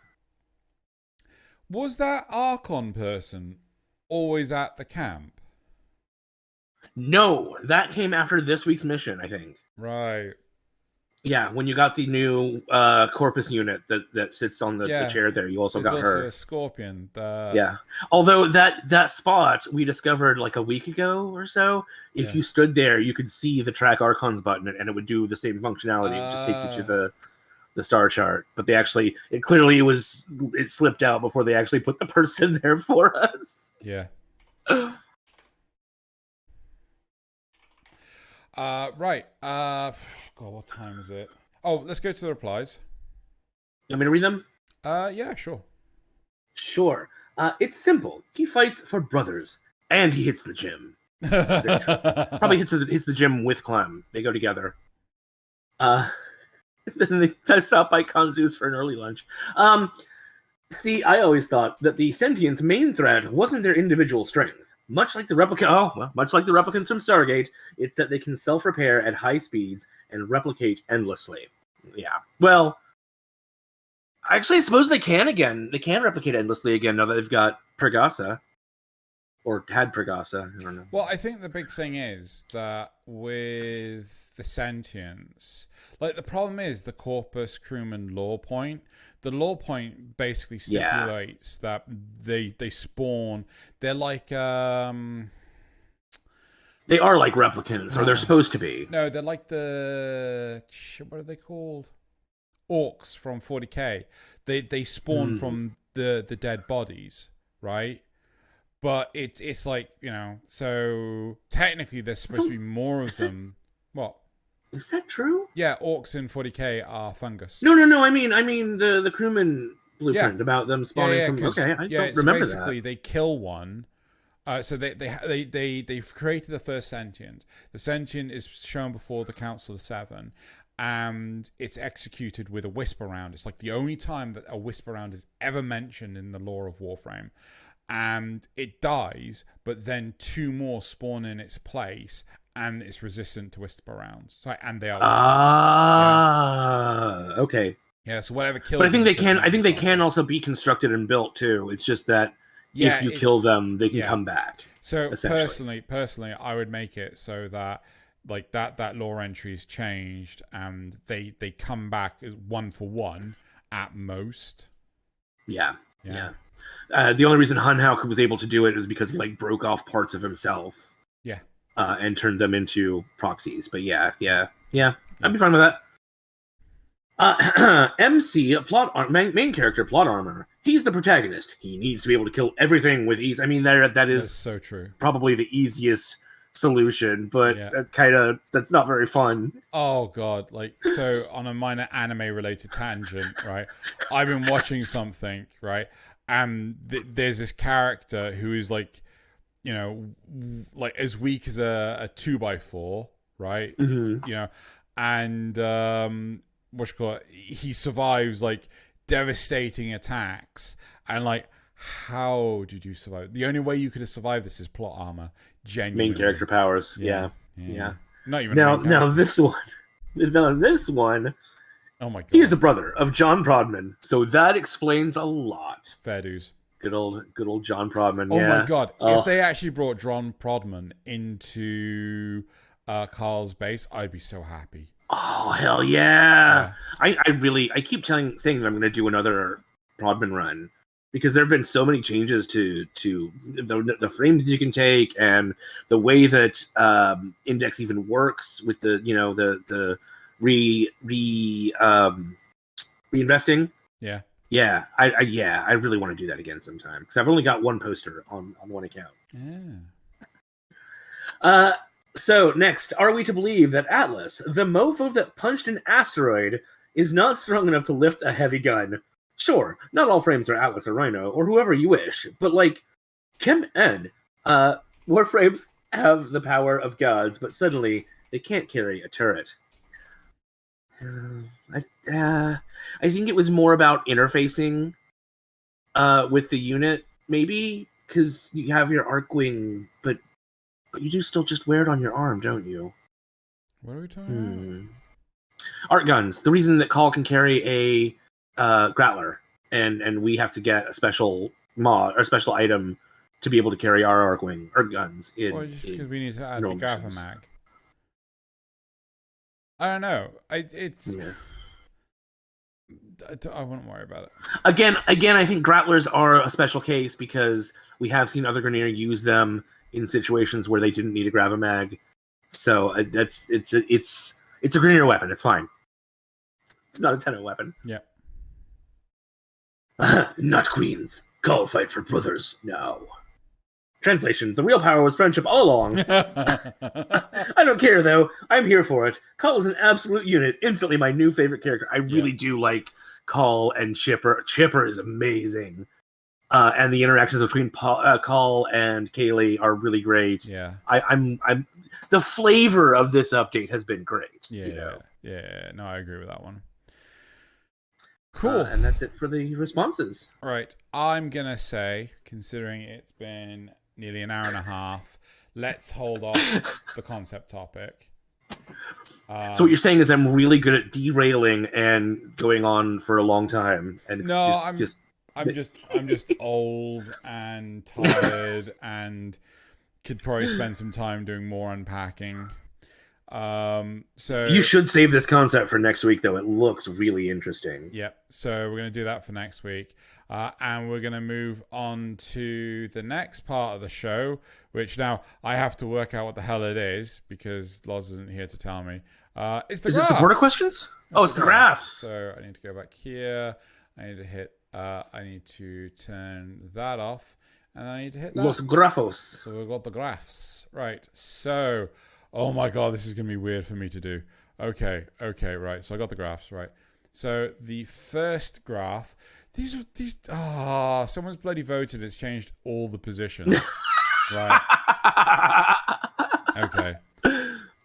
Speaker 2: Was that Archon person always at the camp?
Speaker 1: No, that came after this week's mission, I think.
Speaker 2: Right.
Speaker 1: Yeah, when you got the new Corpus unit that sits on the chair there, you also got her.
Speaker 2: Also a Scorpion.
Speaker 1: Yeah. Although that spot we discovered like a week ago or so, if you stood there, you could see the Track Archons button, and it would do the same functionality. It would just take you to the star chart. But it slipped out before they actually put the person there for us.
Speaker 2: Yeah. Right. God, what time is it? Oh, let's go to the replies.
Speaker 1: You want me to read them?
Speaker 2: Yeah, sure.
Speaker 1: Sure. It's simple. He fights for brothers, and he hits the gym. Probably hits the gym with Clem. They go together. Then they stop by Kanzu's for an early lunch. See, I always thought that the Sentient's main threat wasn't their individual strength. Much like the replicants from Stargate, it's that they can self-repair at high speeds and replicate endlessly. Yeah. Well, actually, I suppose they can again. They can replicate endlessly again now that they've got Pregasa. Or had Pregasa. I don't know.
Speaker 2: Well, I think the big thing is that with the Sentients, like the problem is the Corpus Crewman law point. The law point basically stipulates that they spawn. They're like They
Speaker 1: are like replicants, or they're supposed to be.
Speaker 2: No, they're like the what are they called? Orcs from 40K. They spawn from the dead bodies, right? But it's like, so technically there's supposed to be more of them. What?
Speaker 1: Is that true?
Speaker 2: Yeah, orcs in 40K are fungus.
Speaker 1: No. I mean the crewman blueprint about them spawning from. Okay, I don't remember that.
Speaker 2: Basically, they kill one. So they've created the first sentient. The sentient is shown before the Council of Seven, and it's executed with a whisper round. It's like the only time that a whisper round is ever mentioned in the lore of Warframe. And it dies, but then two more spawn in its place, and it's resistant to whisper rounds. So, and they are.
Speaker 1: Okay.
Speaker 2: Yeah. So whatever kills.
Speaker 1: But I think they can. I think they can also be constructed and built too. It's just that if you kill them, they can come back.
Speaker 2: So personally, I would make it so that like that lore entry is changed, and they come back 1 for 1 at most.
Speaker 1: Yeah. The only reason Hunhauck was able to do it is because he broke off parts of himself.
Speaker 2: Yeah.
Speaker 1: And turned them into proxies. But yeah. I'd be fine with that. MC, main character, plot armor. He's the protagonist. He needs to be able to kill everything with ease. I mean, that is
Speaker 2: so true.
Speaker 1: Probably the easiest solution, but that's not very fun.
Speaker 2: Oh god, so on a minor anime related tangent, right? I've been watching something, right? And there's this character who is as weak as a 2x4, right?
Speaker 1: Mm-hmm.
Speaker 2: And he survives devastating attacks, and how did you survive? The only way you could have survived this is plot armor. Genuinely.
Speaker 1: Main character powers. Yeah.
Speaker 2: Not even
Speaker 1: now this one.
Speaker 2: Oh my god.
Speaker 1: He is a brother of John Prodman, so that explains a lot.
Speaker 2: Fair dues.
Speaker 1: Good old John Prodman.
Speaker 2: Oh my god. If they actually brought John Prodman into Carl's base, I'd be so happy.
Speaker 1: Oh hell yeah. I keep saying that I'm gonna do another Prodman run. Because there have been so many changes to the frames you can take, and the way that Index even works with the reinvesting. Yeah. I really want to do that again sometime because I've only got one poster on one account.
Speaker 2: Yeah.
Speaker 1: So next, are we to believe that Atlas, the mofo that punched an asteroid, is not strong enough to lift a heavy gun? Sure, not all frames are Atlas or Rhino, or whoever you wish, but Chem N, Warframes have the power of gods, but suddenly they can't carry a turret. I think it was more about interfacing with the unit, maybe, because you have your Arcwing, but you do still just wear it on your arm, don't you?
Speaker 2: What are we talking about?
Speaker 1: Art guns. The reason that Call can carry a Grappler, and we have to get a special mod or special item to be able to carry our Arcwing or guns.
Speaker 2: Just because we need to add the Graphomag. I don't know. I wouldn't worry about it. Again,
Speaker 1: I think Grapplers are a special case because we have seen other Grineer use them in situations where they didn't need a Graphomag. So it's a Grineer weapon. It's fine. It's not a Tenno weapon.
Speaker 2: Yeah.
Speaker 1: Not queens. Call fight for brothers now. Translation: the real power was friendship all along. I don't care though. I'm here for it. Call is an absolute unit. Instantly my new favorite character. I really do like Call and Chipper. Chipper is amazing. and the interactions between Call and Kaylee are really great.
Speaker 2: Yeah.
Speaker 1: I'm the flavor of this update has been great.
Speaker 2: Yeah. Yeah. No, I agree with that one. Cool.
Speaker 1: And that's it for the responses.
Speaker 2: Right. I'm going to say, considering it's been nearly an hour and a half, let's hold off the concept topic.
Speaker 1: So what you're saying is I'm really good at derailing and going on for a long time. And it's I'm
Speaker 2: just old and tired and could probably spend some time doing more unpacking. So
Speaker 1: you should save this concept for next week, though. It looks really interesting.
Speaker 2: Yep. So we're going to do that for next week. And we're going to move on to the next part of the show, which now I have to work out what the hell it is because Loz isn't here to tell me. It's the
Speaker 1: Is
Speaker 2: graphs.
Speaker 1: it supporter questions? It's the graphs.
Speaker 2: So I need to go back here. I need to hit, I need to turn that off. And I need to hit that.
Speaker 1: Los grafos.
Speaker 2: So we've got the graphs. Right. So, oh my God, this is going to be weird for me to do. Okay, right. So I got the graphs, right. So the first graph, someone's bloody voted. It's changed all the positions. Right. Okay.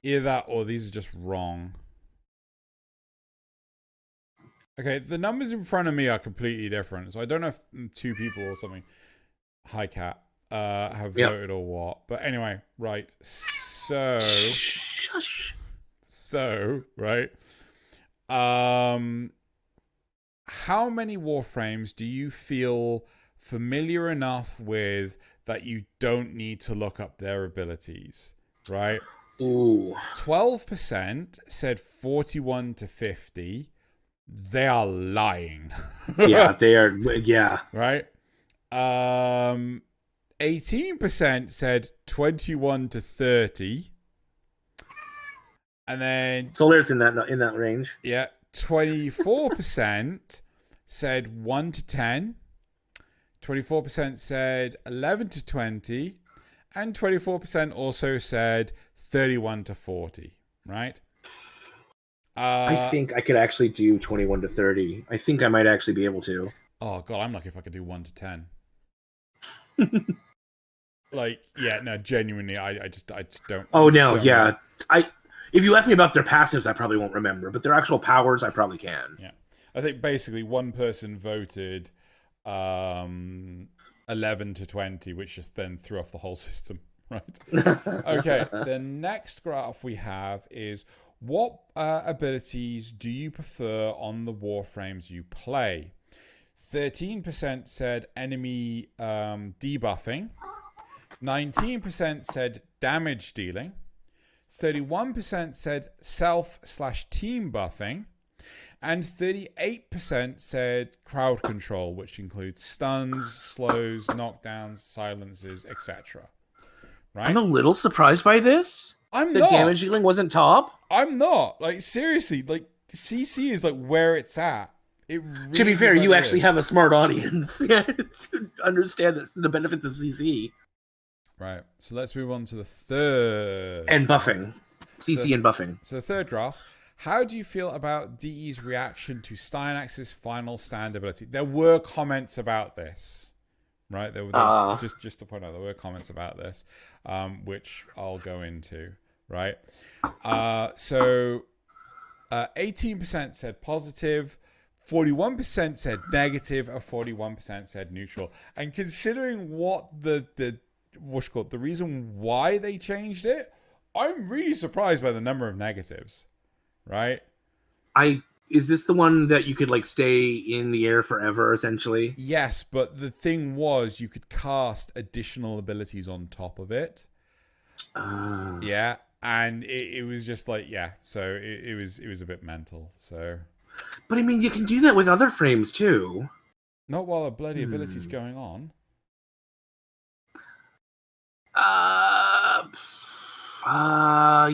Speaker 2: Either that or these are just wrong. Okay, the numbers in front of me are completely different. So I don't know if two people or something, hi cat, have voted or what. But anyway, right. So, right. How many Warframes do you feel familiar enough with that you don't need to look up their abilities? Right?
Speaker 1: Ooh.
Speaker 2: 12% said 41 to 50. They are lying.
Speaker 1: Yeah, they are. Yeah.
Speaker 2: Right? 18% said 21 to 30. And then
Speaker 1: Solar's in that range.
Speaker 2: Yeah. 24% said 1 to 10. 24% said 11 to 20. And 24% also said 31 to 40. Right?
Speaker 1: I think I could actually do 21 to 30. I think I might actually be able to.
Speaker 2: Oh, God, I'm lucky if I could do 1 to 10. Genuinely, I just don't.
Speaker 1: Oh, no, yeah. If you ask me about their passives, I probably won't remember. But their actual powers, I probably can.
Speaker 2: Yeah. I think basically one person voted 11 to 20, which just then threw off the whole system. Right? Okay, the next graph we have is what abilities do you prefer on the Warframes you play? 13% said enemy debuffing. 19% said damage dealing. 31% said self/team buffing. And 38% said crowd control, which includes stuns, slows, knockdowns, silences, etc. Right?
Speaker 1: I'm a little surprised by this. The damage dealing wasn't top.
Speaker 2: I'm not. Like, seriously, like, CC is like where it's at. It really
Speaker 1: to be fair, you actually have a smart audience to understand the benefits of CC.
Speaker 2: Right. So let's move on to the third.
Speaker 1: And buffing. CC and buffing.
Speaker 2: So the third graph. How do you feel about DE's reaction to Styanax's final stand ability? There were comments about this. Right? Just to point out, there were comments about this, which I'll go into. Right? So 18% said positive. 41% said negative, and 41% said neutral. And considering what the reason why they changed it, I'm really surprised by the number of negatives. Right?
Speaker 1: Is this the one that you could like stay in the air forever, essentially?
Speaker 2: Yes, but the thing was you could cast additional abilities on top of it. Yeah, and it was just like, yeah, so it was a bit mental. So,
Speaker 1: but I mean, you can do that with other frames too.
Speaker 2: Not while a bloody ability's going on.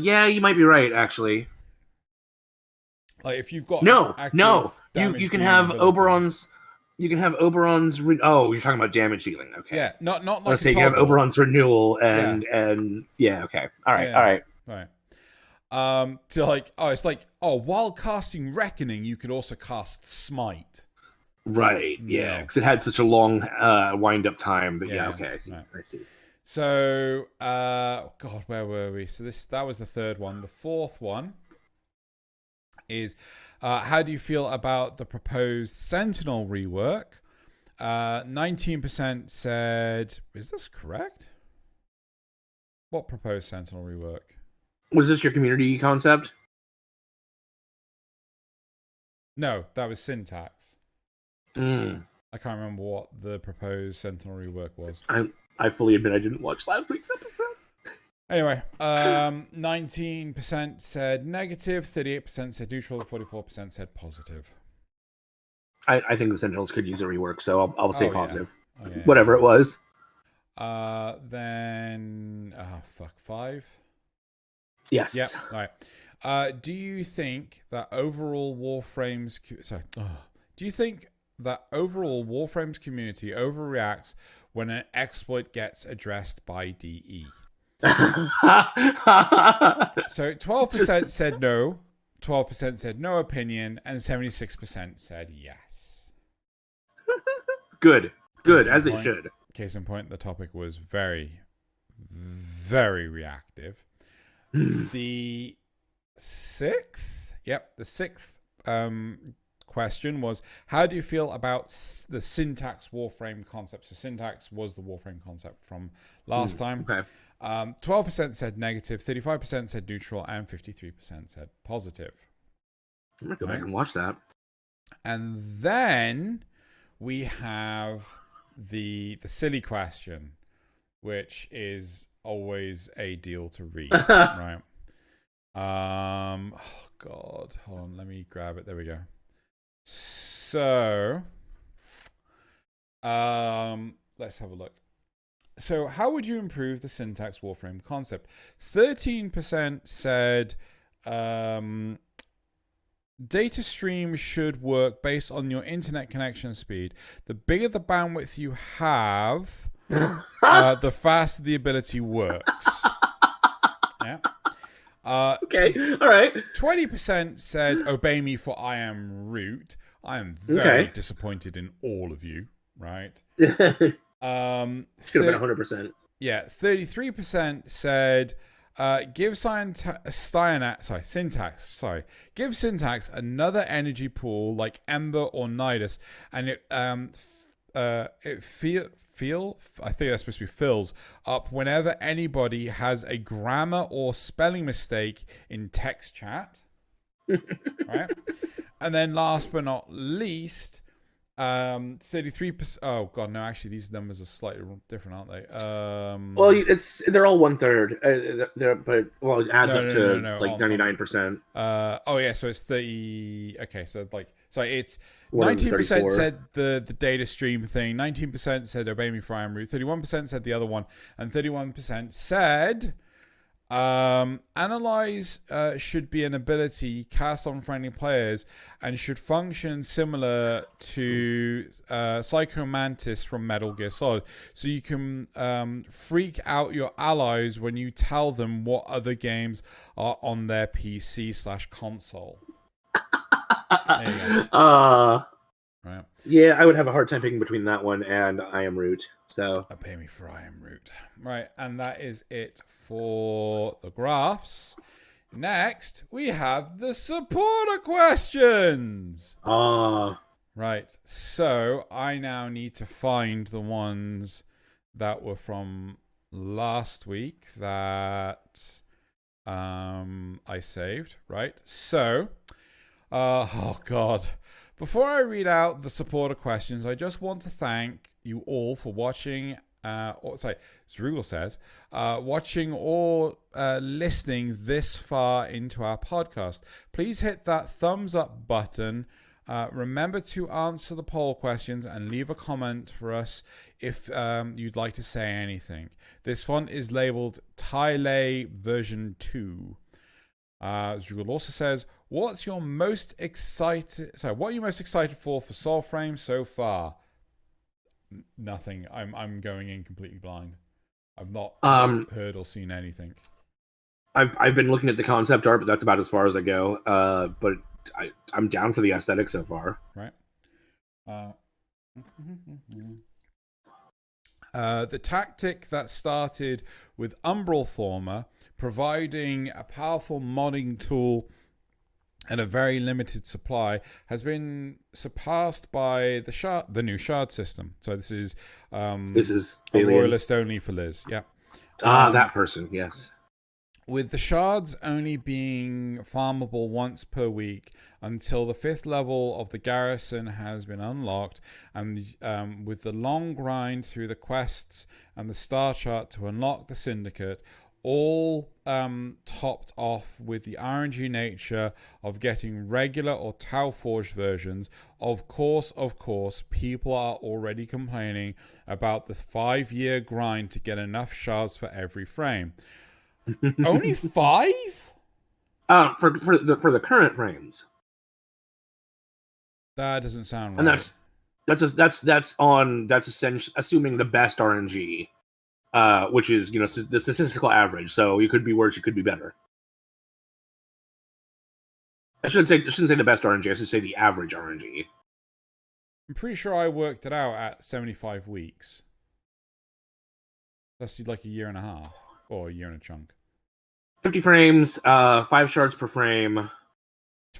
Speaker 1: Yeah, you might be right, actually.
Speaker 2: Like if you've got
Speaker 1: you can have Oberon's. You can have Oberon's. You're talking about damage dealing. Okay.
Speaker 2: Yeah, not like.
Speaker 1: Let's say you have Oberon's renewal and okay. All right.
Speaker 2: To like, it's like, while casting Reckoning, you could also cast Smite.
Speaker 1: Right. Yeah, because it had such a long wind-up time. But okay, I see. Right. I see.
Speaker 2: So, God, where were we? So that was the third one. The fourth one is, how do you feel about the proposed Sentinel rework? 19% said, is this correct? What proposed Sentinel rework?
Speaker 1: Was this your community concept?
Speaker 2: No, that was Syntax. I can't remember what the proposed Sentinel rework was.
Speaker 1: I fully admit I didn't watch last week's episode.
Speaker 2: Anyway, 19% said negative, 38% said neutral, 44% said positive.
Speaker 1: I think the Sentinels could use a rework, so I'll say positive.
Speaker 2: Yeah. Oh, yeah.
Speaker 1: Whatever it was.
Speaker 2: Then 5.
Speaker 1: Yes.
Speaker 2: Yep. All right. Do you think that overall Warframe's community overreacts when an exploit gets addressed by DE? So 12% said no, 12% said no opinion, and 76% said yes.
Speaker 1: Good, as it should.
Speaker 2: Case in point, the topic was very, very reactive. The sixth question was, how do you feel about the Syntax Warframe concept? So Syntax was the Warframe concept from last time.
Speaker 1: Okay.
Speaker 2: 12% said negative, 35% said neutral, and 53% said positive.
Speaker 1: I'm going to go back and watch that.
Speaker 2: And then we have the silly question, which is always a deal to read, right? Oh God, hold on, let me grab it. There we go. So, let's have a look. So, how would you improve the Syntax Warframe concept? 13% said data stream should work based on your internet connection speed. The bigger the bandwidth you have, the faster the ability works. Yeah.
Speaker 1: Okay, all right.
Speaker 2: 20% said, obey me for I am root. I am very disappointed in all of you, right?
Speaker 1: Should have been 100%.
Speaker 2: Yeah, 33% said, give Syntax another energy pool like Ember or Nidus, and it I think that's supposed to be fills up whenever anybody has a grammar or spelling mistake in text chat. Right? And then last but not least, 33%. Oh god, no, actually these numbers are slightly different, aren't they?
Speaker 1: Well, they're all 1/3. But it adds up to like 99%.
Speaker 2: Oh yeah, so it's 30. Okay, so it's 19% said the data stream thing, 19% said obey me for I am root, 31% said the other one, and 31% said analyze should be an ability cast on friendly players and should function similar to Psycho Mantis from Metal Gear Solid. So you can freak out your allies when you tell them what other games are on their PC/console. There you go. Right.
Speaker 1: Yeah, I would have a hard time picking between that one and I am root. So
Speaker 2: pay me for I am root. Right, and that is it for the graphs. Next, we have the supporter questions. Right, so I now need to find the ones that were from last week that I saved. Right, so oh god. Before I read out the supporter questions, I just want to thank you all for watching, Zrugel says, watching or listening this far into our podcast. Please hit that thumbs up button. Remember to answer the poll questions and leave a comment for us if you'd like to say anything. This font is labeled Tile version 2. Zrugel also says, what are you most excited for Soulframe so far? Nothing. I'm going in completely blind. I've not heard or seen anything.
Speaker 1: I've been looking at the concept art, but that's about as far as I go. But I'm down for the aesthetic so far.
Speaker 2: Right. The tactic that started with Umbral Former, providing a powerful modding tool and a very limited supply, has been surpassed by the new shard system. So this is a royalist only for Liz. Yeah.
Speaker 1: That person, yes.
Speaker 2: With the shards only being farmable once per week until the 5th level of the garrison has been unlocked, and with the long grind through the quests and the star chart to unlock the syndicate, all topped off with the RNG nature of getting regular or Tau Forged versions. Of course, people are already complaining about the 5-year grind to get enough shards for every frame. Only 5?
Speaker 1: For the current frames.
Speaker 2: That doesn't sound
Speaker 1: right.
Speaker 2: And
Speaker 1: that's essentially assuming the best RNG, which is the statistical average. So you could be worse, you could be better. I shouldn't say the best RNG. I should say the average RNG.
Speaker 2: I'm pretty sure I worked it out at 75 weeks. That's like a year and a half. Or a year and a chunk.
Speaker 1: 50 frames, 5 shards per frame.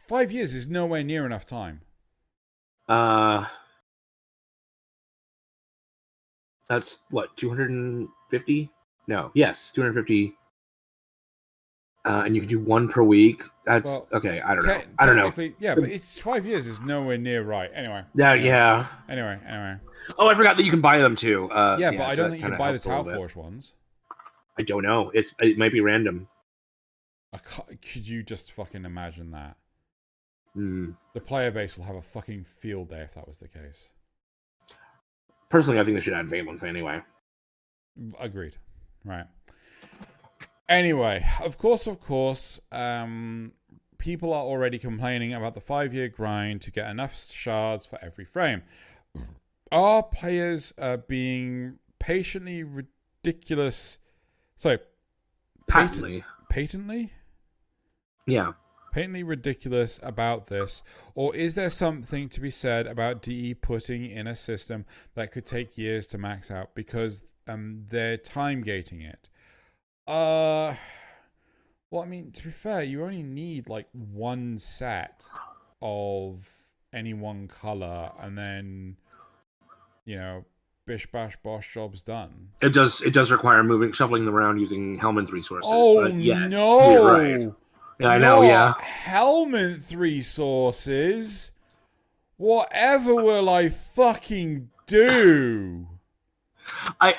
Speaker 2: 5 years is nowhere near enough time.
Speaker 1: That's what, 250? No, yes, 250. And you can do 1 per week. That's okay. I don't know. I don't know.
Speaker 2: Yeah, but it's 5 years is nowhere near right. Anyway.
Speaker 1: Yeah.
Speaker 2: Anyway.
Speaker 1: Oh, I forgot that you can buy them too.
Speaker 2: But I don't think you can buy the Tau Forge ones.
Speaker 1: I don't know. It might be random.
Speaker 2: Could you just fucking imagine that?
Speaker 1: Mm.
Speaker 2: The player base will have a fucking field day if that was the case.
Speaker 1: Personally, I think they should add valence anyway.
Speaker 2: Agreed. Right. Anyway, of course, people are already complaining about the 5-year grind to get enough shards for every frame. Are players being patently ridiculous? Sorry. Patently?
Speaker 1: Yeah.
Speaker 2: Patently ridiculous about this? Or is there something to be said about DE putting in a system that could take years to max out because they're time gating it? Well, I mean, to be fair, you only need like 1 set of any one color and then, bish bash bosh, job's done.
Speaker 1: It does require shuffling them around using Helminth resources.
Speaker 2: Oh,
Speaker 1: but yes,
Speaker 2: no!
Speaker 1: You're right. Yeah, I know, yeah.
Speaker 2: Helminth resources? Whatever will I fucking do?
Speaker 1: I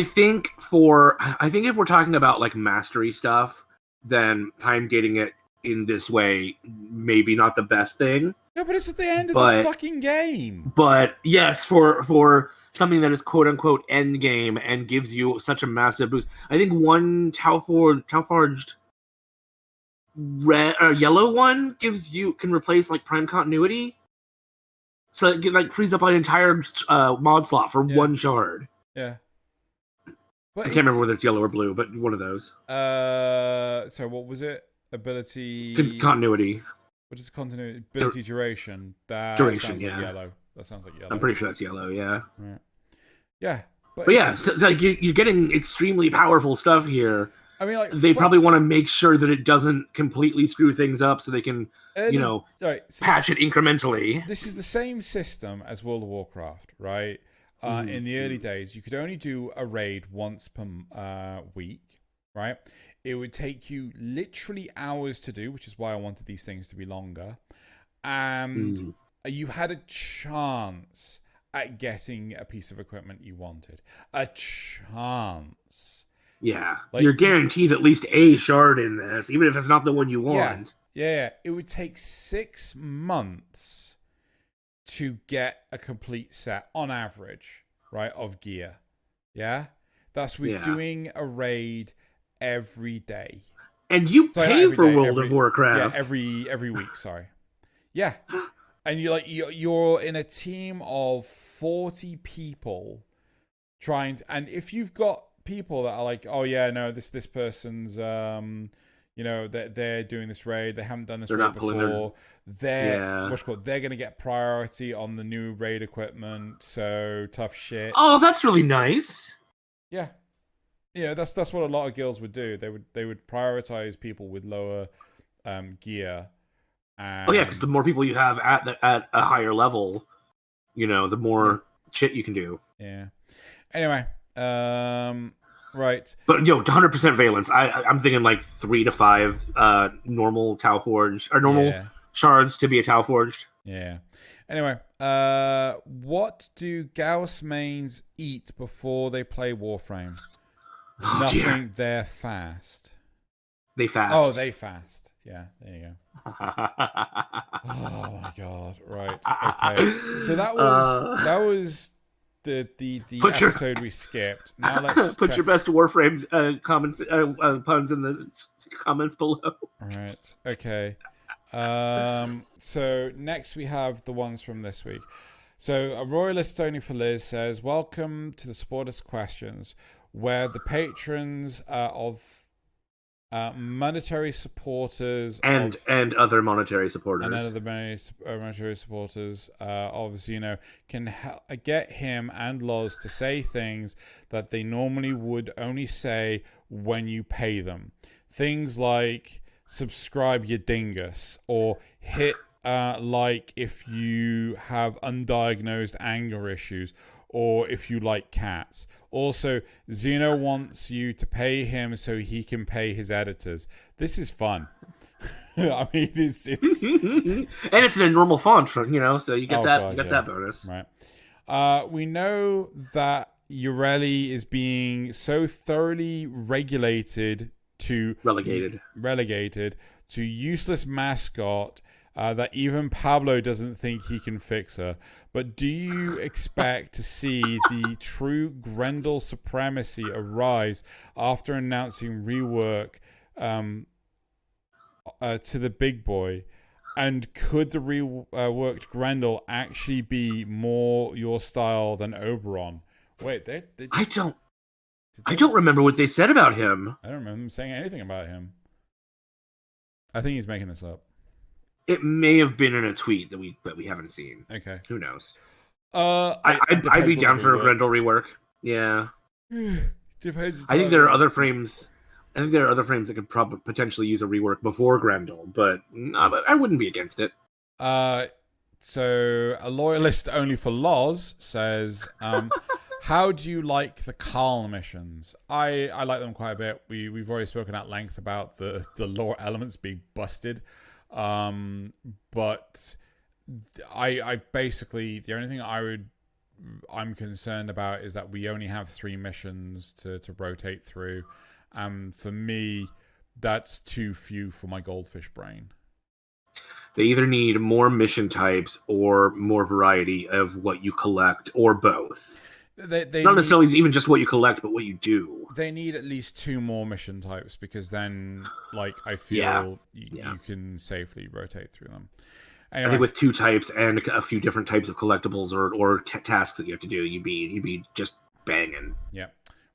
Speaker 1: think if we're talking about like mastery stuff, then time gating it in this way maybe not the best thing.
Speaker 2: No, but it's at the end of the fucking game.
Speaker 1: But yes, for something that is quote unquote end game and gives you such a massive boost. I think one Tau Forged red or yellow one can replace like prime continuity. So it like frees up an entire mod slot for 1 shard.
Speaker 2: Yeah.
Speaker 1: I can't remember whether it's yellow or blue, but one of those.
Speaker 2: So what was it? Ability
Speaker 1: continuity.
Speaker 2: What is continuity? Ability duration. That sounds like yellow. That sounds like yellow.
Speaker 1: I'm pretty sure that's yellow. Yeah.
Speaker 2: Right. Yeah.
Speaker 1: But yeah, so like you're getting extremely powerful stuff here.
Speaker 2: I mean, like
Speaker 1: they probably want to make sure that it doesn't completely screw things up, so they can, patch it incrementally.
Speaker 2: This is the same system as World of Warcraft, right? In the early days, you could only do a raid once per week, right? It would take you literally hours to do, which is why I wanted these things to be longer. And you had a chance at getting a piece of equipment you wanted. A chance.
Speaker 1: Yeah. Like, you're guaranteed at least a shard in this, even if it's not the one you want.
Speaker 2: Yeah. It would take 6 months to get a complete set on average, right, of gear. Yeah? That's with doing a raid every day.
Speaker 1: And you pay for World of Warcraft.
Speaker 2: Yeah, every week, sorry. Yeah. And you're in a team of 40 people and if you've got people that are like, oh yeah, no, this person's they're doing this raid, they haven't done this raid before. they're going to get priority on the new raid equipment. So tough shit.
Speaker 1: Oh, that's really nice.
Speaker 2: Yeah. Yeah, that's what a lot of guilds would do. They would prioritize people with lower gear. And...
Speaker 1: Oh yeah, because the more people you have at a higher level, the more shit you can do.
Speaker 2: Yeah. Anyway, right.
Speaker 1: But 100% valence. I'm thinking like 3 to 5 normal Tau Forged or normal shards to be a Tau Forged.
Speaker 2: Yeah. Anyway, what do Gauss mains eat before they play Warframe? Nothing. Dear. They're fast.
Speaker 1: They fast.
Speaker 2: Oh, they fast. Yeah, there you go. Oh my god! Right. Okay. So that was the episode we skipped. Now let's
Speaker 1: put your best Warframes comments puns in the comments below.
Speaker 2: All right. Okay. So next we have the ones from this week. So a royalist Tony for Liz says, "Welcome to the Supporters Questions, where the patrons of monetary supporters
Speaker 1: and other monetary supporters
Speaker 2: of Xeno can get him and Loz to say things that they normally would only say when you pay them. Things like subscribe you dingus, or hit like if you have undiagnosed anger issues, or if you like cats. Also, Xeno wants you to pay him so he can pay his editors." This is fun. I mean, it's
Speaker 1: and it's in a normal font, so you get that bonus.
Speaker 2: Right. We know that Ureli is being so thoroughly relegated to useless mascot that even Pablo doesn't think he can fix her. But do you expect to see the true Grendel supremacy arise after announcing rework to the big boy? And could the reworked Grendel actually be more your style than Oberon? Wait,
Speaker 1: I don't remember what they said about him.
Speaker 2: I don't remember them saying anything about him. I think he's making this up.
Speaker 1: It may have been in a tweet that we haven't seen.
Speaker 2: Okay,
Speaker 1: who knows?
Speaker 2: I'd
Speaker 1: be down for a Grendel rework. Yeah,
Speaker 2: depends.
Speaker 1: I think there are other frames. I think there are other frames that could potentially use a rework before Grendel, but I wouldn't be against it.
Speaker 2: So a loyalist only for Loz says, how do you like the Carl missions? I like them quite a bit. We've already spoken at length about the lore elements being busted. But I basically, the only thing I'm concerned about is that we only have 3 missions to rotate through. For me, that's too few for my goldfish brain.
Speaker 1: They either need more mission types or more variety of what you collect, or both. They not necessarily even just what you collect, but what you do.
Speaker 2: They need at least 2 more mission types, because then, I feel you can safely rotate through them. Anyway.
Speaker 1: I think with 2 types and a few different types of collectibles or tasks that you have to do, you'd be just banging.
Speaker 2: Yeah.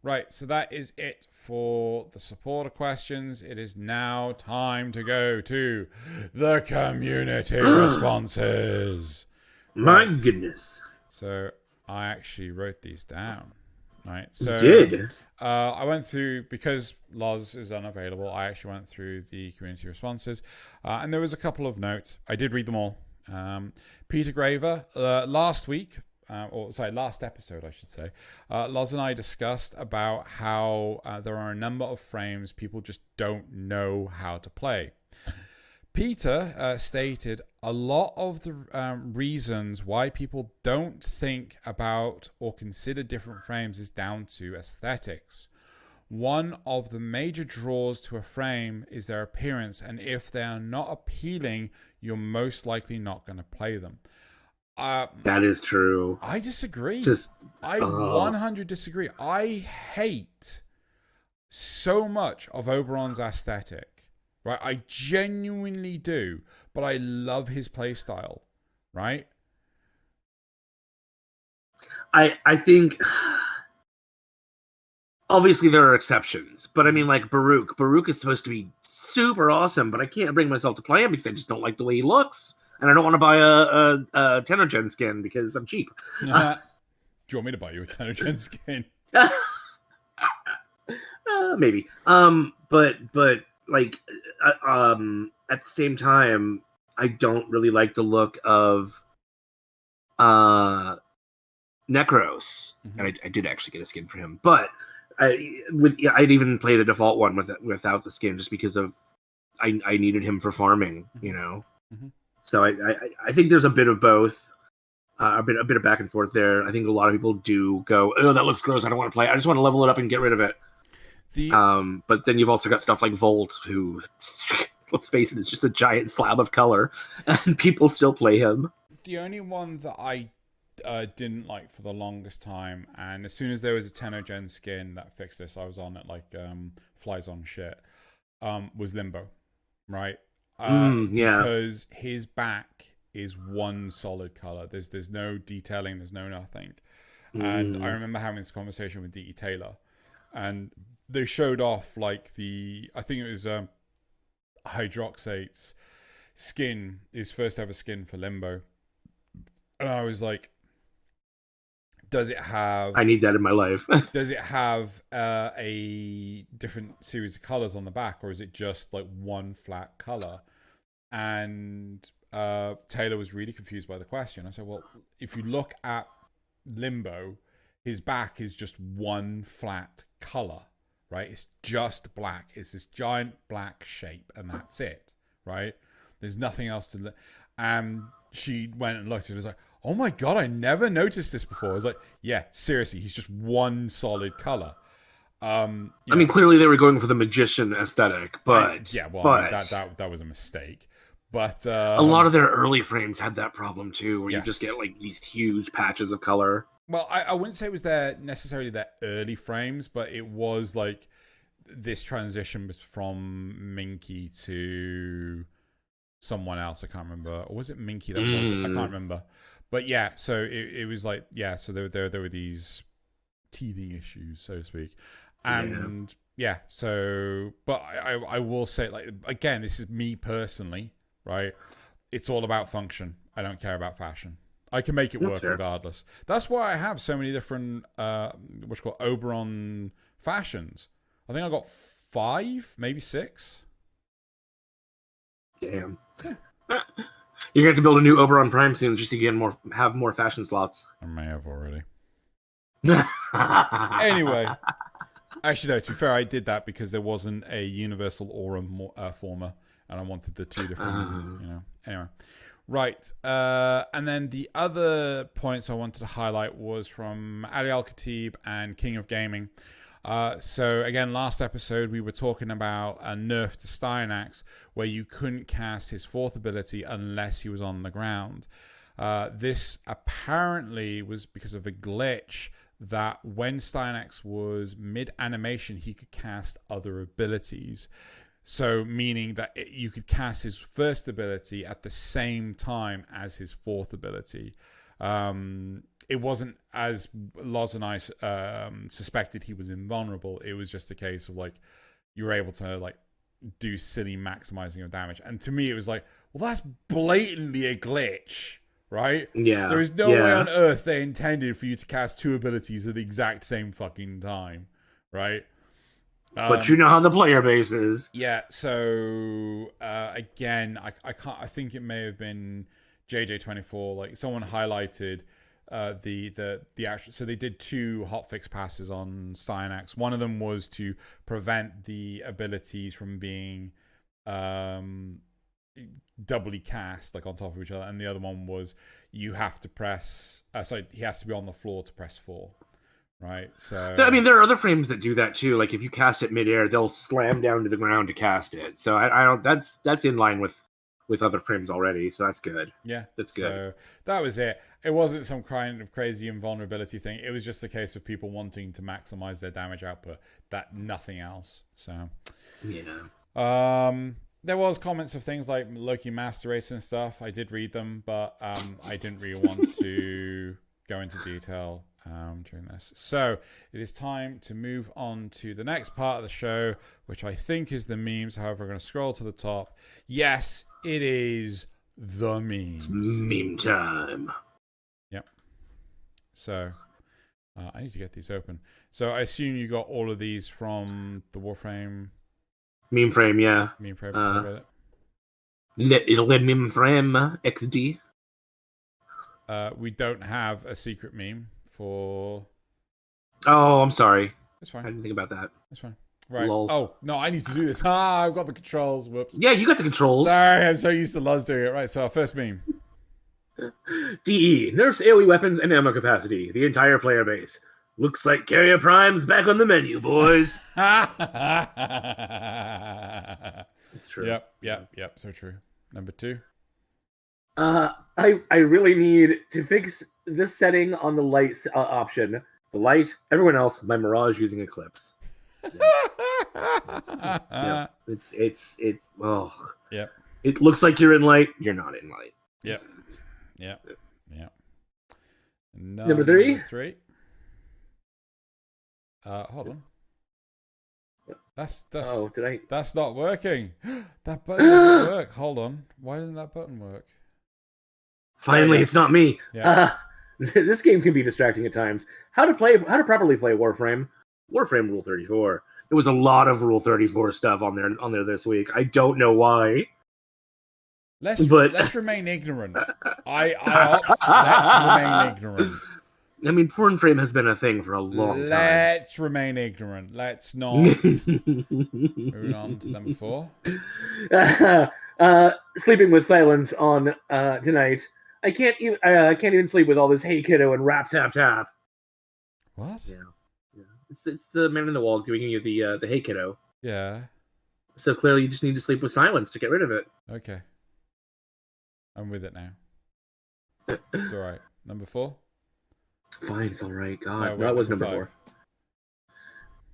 Speaker 2: Right, so that is it for the supporter questions. It is now time to go to the community responses.
Speaker 1: My goodness.
Speaker 2: So I actually wrote these down. Right. So
Speaker 1: you did.
Speaker 2: I went through, because Loz is unavailable, I actually went through the community responses, and there was a couple of notes. I did read them all. Peter Graver, last episode, I should say, Loz and I discussed about how there are a number of frames people just don't know how to play. Peter stated a lot of the reasons why people don't think about or consider different frames is down to aesthetics. One of the major draws to a frame is their appearance, and if they are not appealing, you're most likely not going to play them.
Speaker 1: That is true.
Speaker 2: I disagree. 100 disagree. I hate so much of Oberon's aesthetic. Right, I genuinely do, but I love his playstyle, right?
Speaker 1: I think obviously there are exceptions, but I mean, like Baruch is supposed to be super awesome, but I can't bring myself to play him because I just don't like the way he looks. and I don't want to buy a Tenno Gen skin because I'm cheap.
Speaker 2: Do you want me to buy you a Tenno Gen skin?
Speaker 1: Maybe. But like, at the same time, I don't really like the look of Necros, and I did actually get a skin for him, but I'd even play the default one without the skin just because of I needed him for farming, you know. So I think there's a bit of both, a bit of back and forth there. I think a lot of people do go, oh, that looks gross, I don't want to play. I just want to level it up and get rid of it. But then you've also got stuff like Volt, who, let's face it, is just a giant slab of color, and people still play him.
Speaker 2: The only one that I didn't like for the longest time, and as soon as there was a Tenno Gen skin that fixed this, I was on it like flies on shit, was Limbo, right? Because his back is one solid color. There's no detailing, there's no nothing. And I remember having this conversation with D.E. Taylor, and they showed off like I think it was Hydroxate's skin, his first ever skin for Limbo. And I was like, does it have...
Speaker 1: I need that in my life.
Speaker 2: Does it have a different series of colors on the back, or is it just like one flat color? And Taylor was really confused by the question. I said, well, if you look at Limbo, his back is just one flat color, right? It's just black. It's this giant black shape, and that's it, right? There's nothing else to... And she went and looked at it and was like, oh my God, I never noticed this before. I was like, yeah, seriously, he's just one solid color. I
Speaker 1: mean, clearly they were going for the magician aesthetic, but...
Speaker 2: that was a mistake. But
Speaker 1: a lot of their early frames had that problem too, where you just get like these huge patches of color.
Speaker 2: Well, I wouldn't say it was necessarily their early frames, but it was like this transition from Minky to someone else. I can't remember. Or was it Minky that was it? I can't remember. But yeah, so it was like, yeah, so there were these teething issues, so to speak. And so, but I will say, like, again, this is me personally, right? It's all about function. I don't care about fashion. I can make it work regardless. That's why I have so many different, Oberon fashions. I think I got 5, maybe 6.
Speaker 1: Damn. You're going to have to build a new Oberon Prime soon just to have more fashion slots.
Speaker 2: I may have already. Anyway. Actually, no, to be fair, I did that because there wasn't a universal aura former, and I wanted the 2 different, Anyway. Right. And then the other points I wanted to highlight was from Ali Al-Khatib and King of Gaming. So again, last episode we were talking about a nerf to Styanax where you couldn't cast his 4th ability unless he was on the ground. This apparently was because of a glitch that when Styanax was mid-animation, he could cast other abilities. So meaning that you could cast his 1st ability at the same time as his 4th ability. It wasn't as Loz and I suspected he was invulnerable. It was just a case of like you were able to like do silly maximizing of damage. And to me, it was like, well, that's blatantly a glitch, right?
Speaker 1: Yeah.
Speaker 2: There is no way on earth they intended for you to cast 2 abilities at the exact same fucking time, right?
Speaker 1: But you know how the player base is.
Speaker 2: Yeah. So again, I think it may have been JJ24. Like someone highlighted the actual. So they did 2 hotfix passes on Styanax. One of them was to prevent the abilities from being doubly cast, like on top of each other, and the other one was you have to press. So he has to be on the floor to press 4. Right, so
Speaker 1: I mean, there are other frames that do that too. Like if you cast it midair, they'll slam down to the ground to cast it. So I don't. That's in line with other frames already. So that's good.
Speaker 2: Yeah,
Speaker 1: that's good.
Speaker 2: So that was it. It wasn't some kind of crazy invulnerability thing. It was just a case of people wanting to maximize their damage output. That nothing else. So
Speaker 1: yeah.
Speaker 2: There was comments of things like Loki Master Race and stuff. I did read them, but I didn't really want to go into detail during this. So it is time to move on to the next part of the show, which I think is the memes. However, we're going to scroll to the top. Yes, it is the memes.
Speaker 1: It's meme time.
Speaker 2: Yep. So, I need to get these open. So, I assume you got all of these from the Warframe
Speaker 1: Meme frame, yeah.
Speaker 2: meme frame. Sorry about
Speaker 1: It'll let meme frame XD.
Speaker 2: We don't have a secret meme for.
Speaker 1: Oh, I'm sorry.
Speaker 2: That's fine.
Speaker 1: I didn't think about that.
Speaker 2: That's fine. Right.
Speaker 1: Lol.
Speaker 2: Oh, no, I need to do this. I've got the controls. Whoops.
Speaker 1: Yeah, you got the controls.
Speaker 2: Sorry, I'm so used to Loz doing it. Right, so our first meme.
Speaker 1: DE, nerfs AoE weapons and ammo capacity. The entire player base. Looks like Carrier Prime's back on the menu, boys. It's true.
Speaker 2: Yep. So true. Number 2.
Speaker 1: I really need to fix this setting on the light option. The light, everyone else, my Mirage using Eclipse. Yeah. It's oh.
Speaker 2: Yep.
Speaker 1: It looks like you're in light. You're not in light.
Speaker 2: Yep.
Speaker 1: Number 3.
Speaker 2: Hold on. That's
Speaker 1: oh, did I?
Speaker 2: That's not working. That button doesn't work. Hold on. Why doesn't that button work?
Speaker 1: Finally, it's not me.
Speaker 2: Yeah.
Speaker 1: This game can be distracting at times. How to properly play Warframe? Warframe Rule 34. There was a lot of Rule 34 stuff on there this week. I don't know why.
Speaker 2: Let's remain ignorant. I opt. Let's remain ignorant.
Speaker 1: I mean, porn frame has been a thing for a long time.
Speaker 2: Let's remain ignorant. Let's not. Moving on to number 4.
Speaker 1: Sleeping with silence on tonight. I can't even sleep with all this "Hey kiddo" and rap tap tap.
Speaker 2: What?
Speaker 1: Yeah. It's the man in the wall giving you the "Hey kiddo."
Speaker 2: Yeah. So
Speaker 1: clearly, you just need to sleep with silence to get rid of it.
Speaker 2: Okay. I'm with it now. It's all right. Number 4.
Speaker 1: Fine, it's all right. God,
Speaker 2: No,
Speaker 1: that was number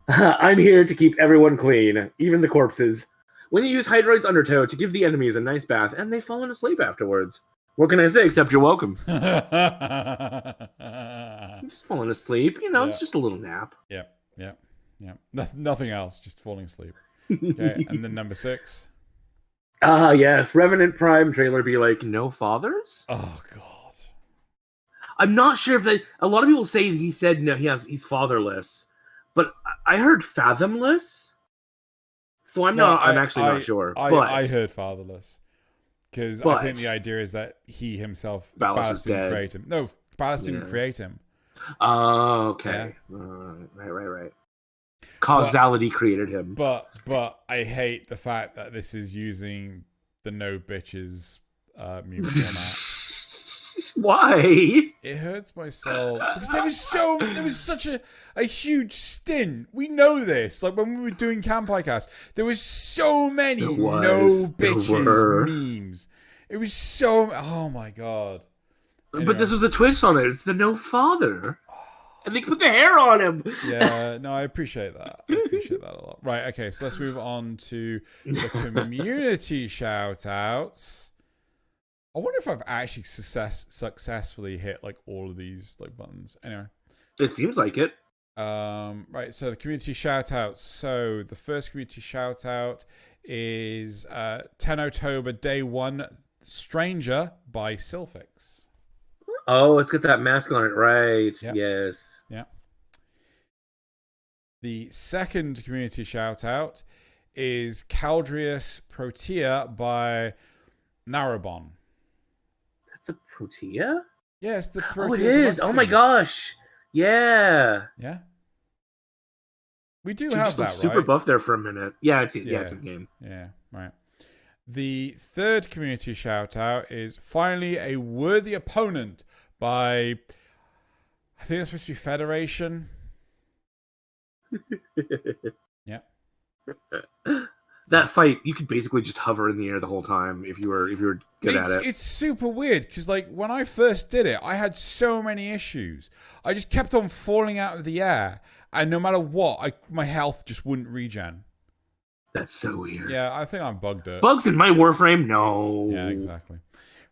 Speaker 2: 5.
Speaker 1: 4. I'm here to keep everyone clean, even the corpses. When you use Hydroid's Undertow to give the enemies a nice bath, and they've fallen asleep afterwards. What can I say except you're welcome? I'm just falling asleep. It's just a little nap.
Speaker 2: Yep. Nothing else, just falling asleep. Okay, and then number 6.
Speaker 1: Yes, Revenant Prime trailer be like, no fathers?
Speaker 2: Oh, God.
Speaker 1: I'm not sure if a lot of people say he said no, he's fatherless, but I heard fathomless. So I'm actually not sure.
Speaker 2: I heard fatherless. Because I think the idea is that he himself, Ballast didn't create him. No, Ballast didn't create him.
Speaker 1: Oh, okay. Yeah. Right. Causality created him.
Speaker 2: But I hate the fact that this is using the no bitches meme format.
Speaker 1: Why?
Speaker 2: It hurts my soul because there was such a huge stint. We know this. Like when we were doing Campicast, there was so many no bitches memes. It was so. Oh my god!
Speaker 1: Anyway. But this was a twist on it. It's the no father, and they put the hair on him.
Speaker 2: Yeah, no, I appreciate that. I appreciate that a lot. Right, okay, so let's move on to the community shout-outs. I wonder if I've actually successfully hit like all of these like buttons. Anyway,
Speaker 1: it seems like it.
Speaker 2: Right. So the community shoutouts. So the first community shoutout is Tenno Day 1 Stranger by Sylphix.
Speaker 1: Oh, let's get that mask on it. Right. Yep. Yes.
Speaker 2: Yeah. The second community shoutout is Caldrius Protea by Narrabon.
Speaker 1: The Protea?
Speaker 2: Yes, the Protea.
Speaker 1: Oh, it is. Oh my gosh. Yeah.
Speaker 2: Yeah. We do have that, right?
Speaker 1: Super buff there for a minute. Yeah, it's in the game.
Speaker 2: Yeah, right. The third community shout out is finally a worthy opponent by, I think it's supposed to be Federation. Yeah.
Speaker 1: That fight, you could basically just hover in the air the whole time if you were good at it.
Speaker 2: It's super weird because like when I first did it, I had so many issues. I just kept on falling out of the air, and no matter what, my health just wouldn't regen.
Speaker 1: That's so weird.
Speaker 2: Yeah, I think I'm bugged it.
Speaker 1: Bugs in my Warframe? No.
Speaker 2: Yeah, exactly.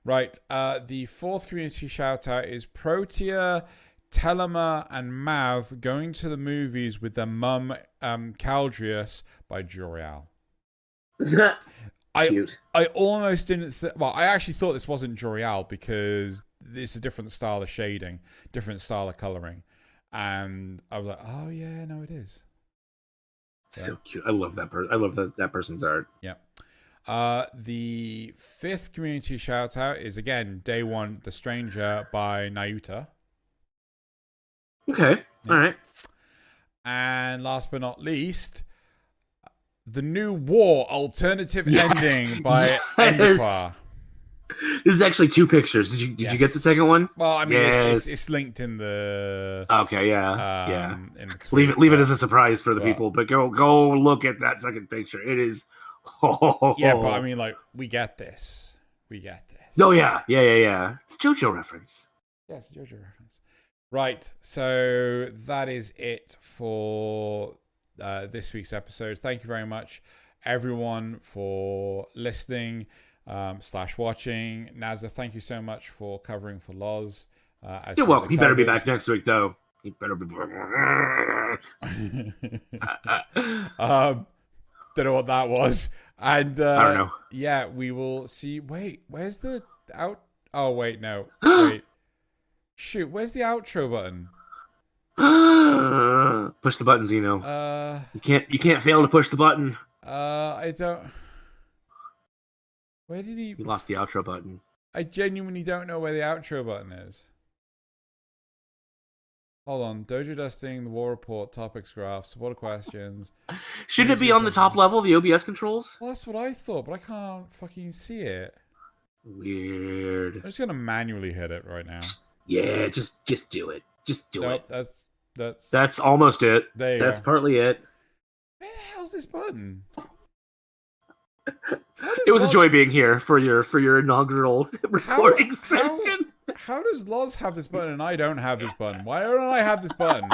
Speaker 2: Right. The fourth community shout out is Protea, Telema, and Mav going to the movies with their mum, Caldrius by Jorial.
Speaker 1: Cute.
Speaker 2: I almost didn't. Well, I actually thought this wasn't Jor-El because it's a different style of shading, different style of coloring, and I was like, oh yeah, no, it is.
Speaker 1: So cute. I love that person. I love that person's art.
Speaker 2: Yeah. The 5th community shout out is again Day One, The Stranger by Nayuta.
Speaker 1: Okay. Yeah. All right.
Speaker 2: And last but not least, The New War Alternative Ending by Endqua.
Speaker 1: This is actually 2 pictures. Did you get the second one?
Speaker 2: Well, I mean, it's linked in the.
Speaker 1: Okay, yeah, yeah.
Speaker 2: In the
Speaker 1: leave it as a surprise for the people, but go look at that second picture. It is.
Speaker 2: Yeah, but I mean, like, we get this.
Speaker 1: Oh yeah. It's JoJo reference.
Speaker 2: Yes, JoJo reference. Right, so that is it for this week's episode. Thank you very much, everyone, for listening / watching. Nazza, thank you so much for covering for Loz.
Speaker 1: You're welcome. He better be back next week, though. He better be back.
Speaker 2: Don't know what that was. And
Speaker 1: I don't know.
Speaker 2: Yeah, we will see. Wait, where's the out? Oh, wait, no. Wait. Shoot, where's the outro button?
Speaker 1: Push the button, Xeno. You can't fail to push the button.
Speaker 2: I don't. Where did he?
Speaker 1: You lost the outro button.
Speaker 2: I genuinely don't know where the outro button is. Hold on. Dojo Dusting, the War Report, Topics Graph, Supporter Questions.
Speaker 1: Shouldn't it be on the top level, the OBS controls?
Speaker 2: Well, that's what I thought, but I can't fucking see it.
Speaker 1: Weird.
Speaker 2: I'm just gonna manually hit it right now.
Speaker 1: Yeah, just do it. Just do it.
Speaker 2: That's
Speaker 1: almost it.
Speaker 2: That's
Speaker 1: partly it.
Speaker 2: Where the hell's this button?
Speaker 1: It was a joy being here for your inaugural recording session.
Speaker 2: How does Loz have this button and I don't have this button? Why don't I have this button?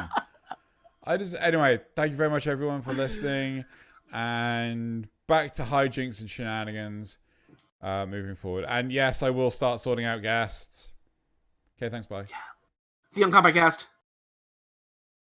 Speaker 2: Anyway, thank you very much everyone for listening, and back to hijinks and shenanigans moving forward. And yes, I will start sorting out guests. Okay, thanks, bye.
Speaker 1: See you on Podcast.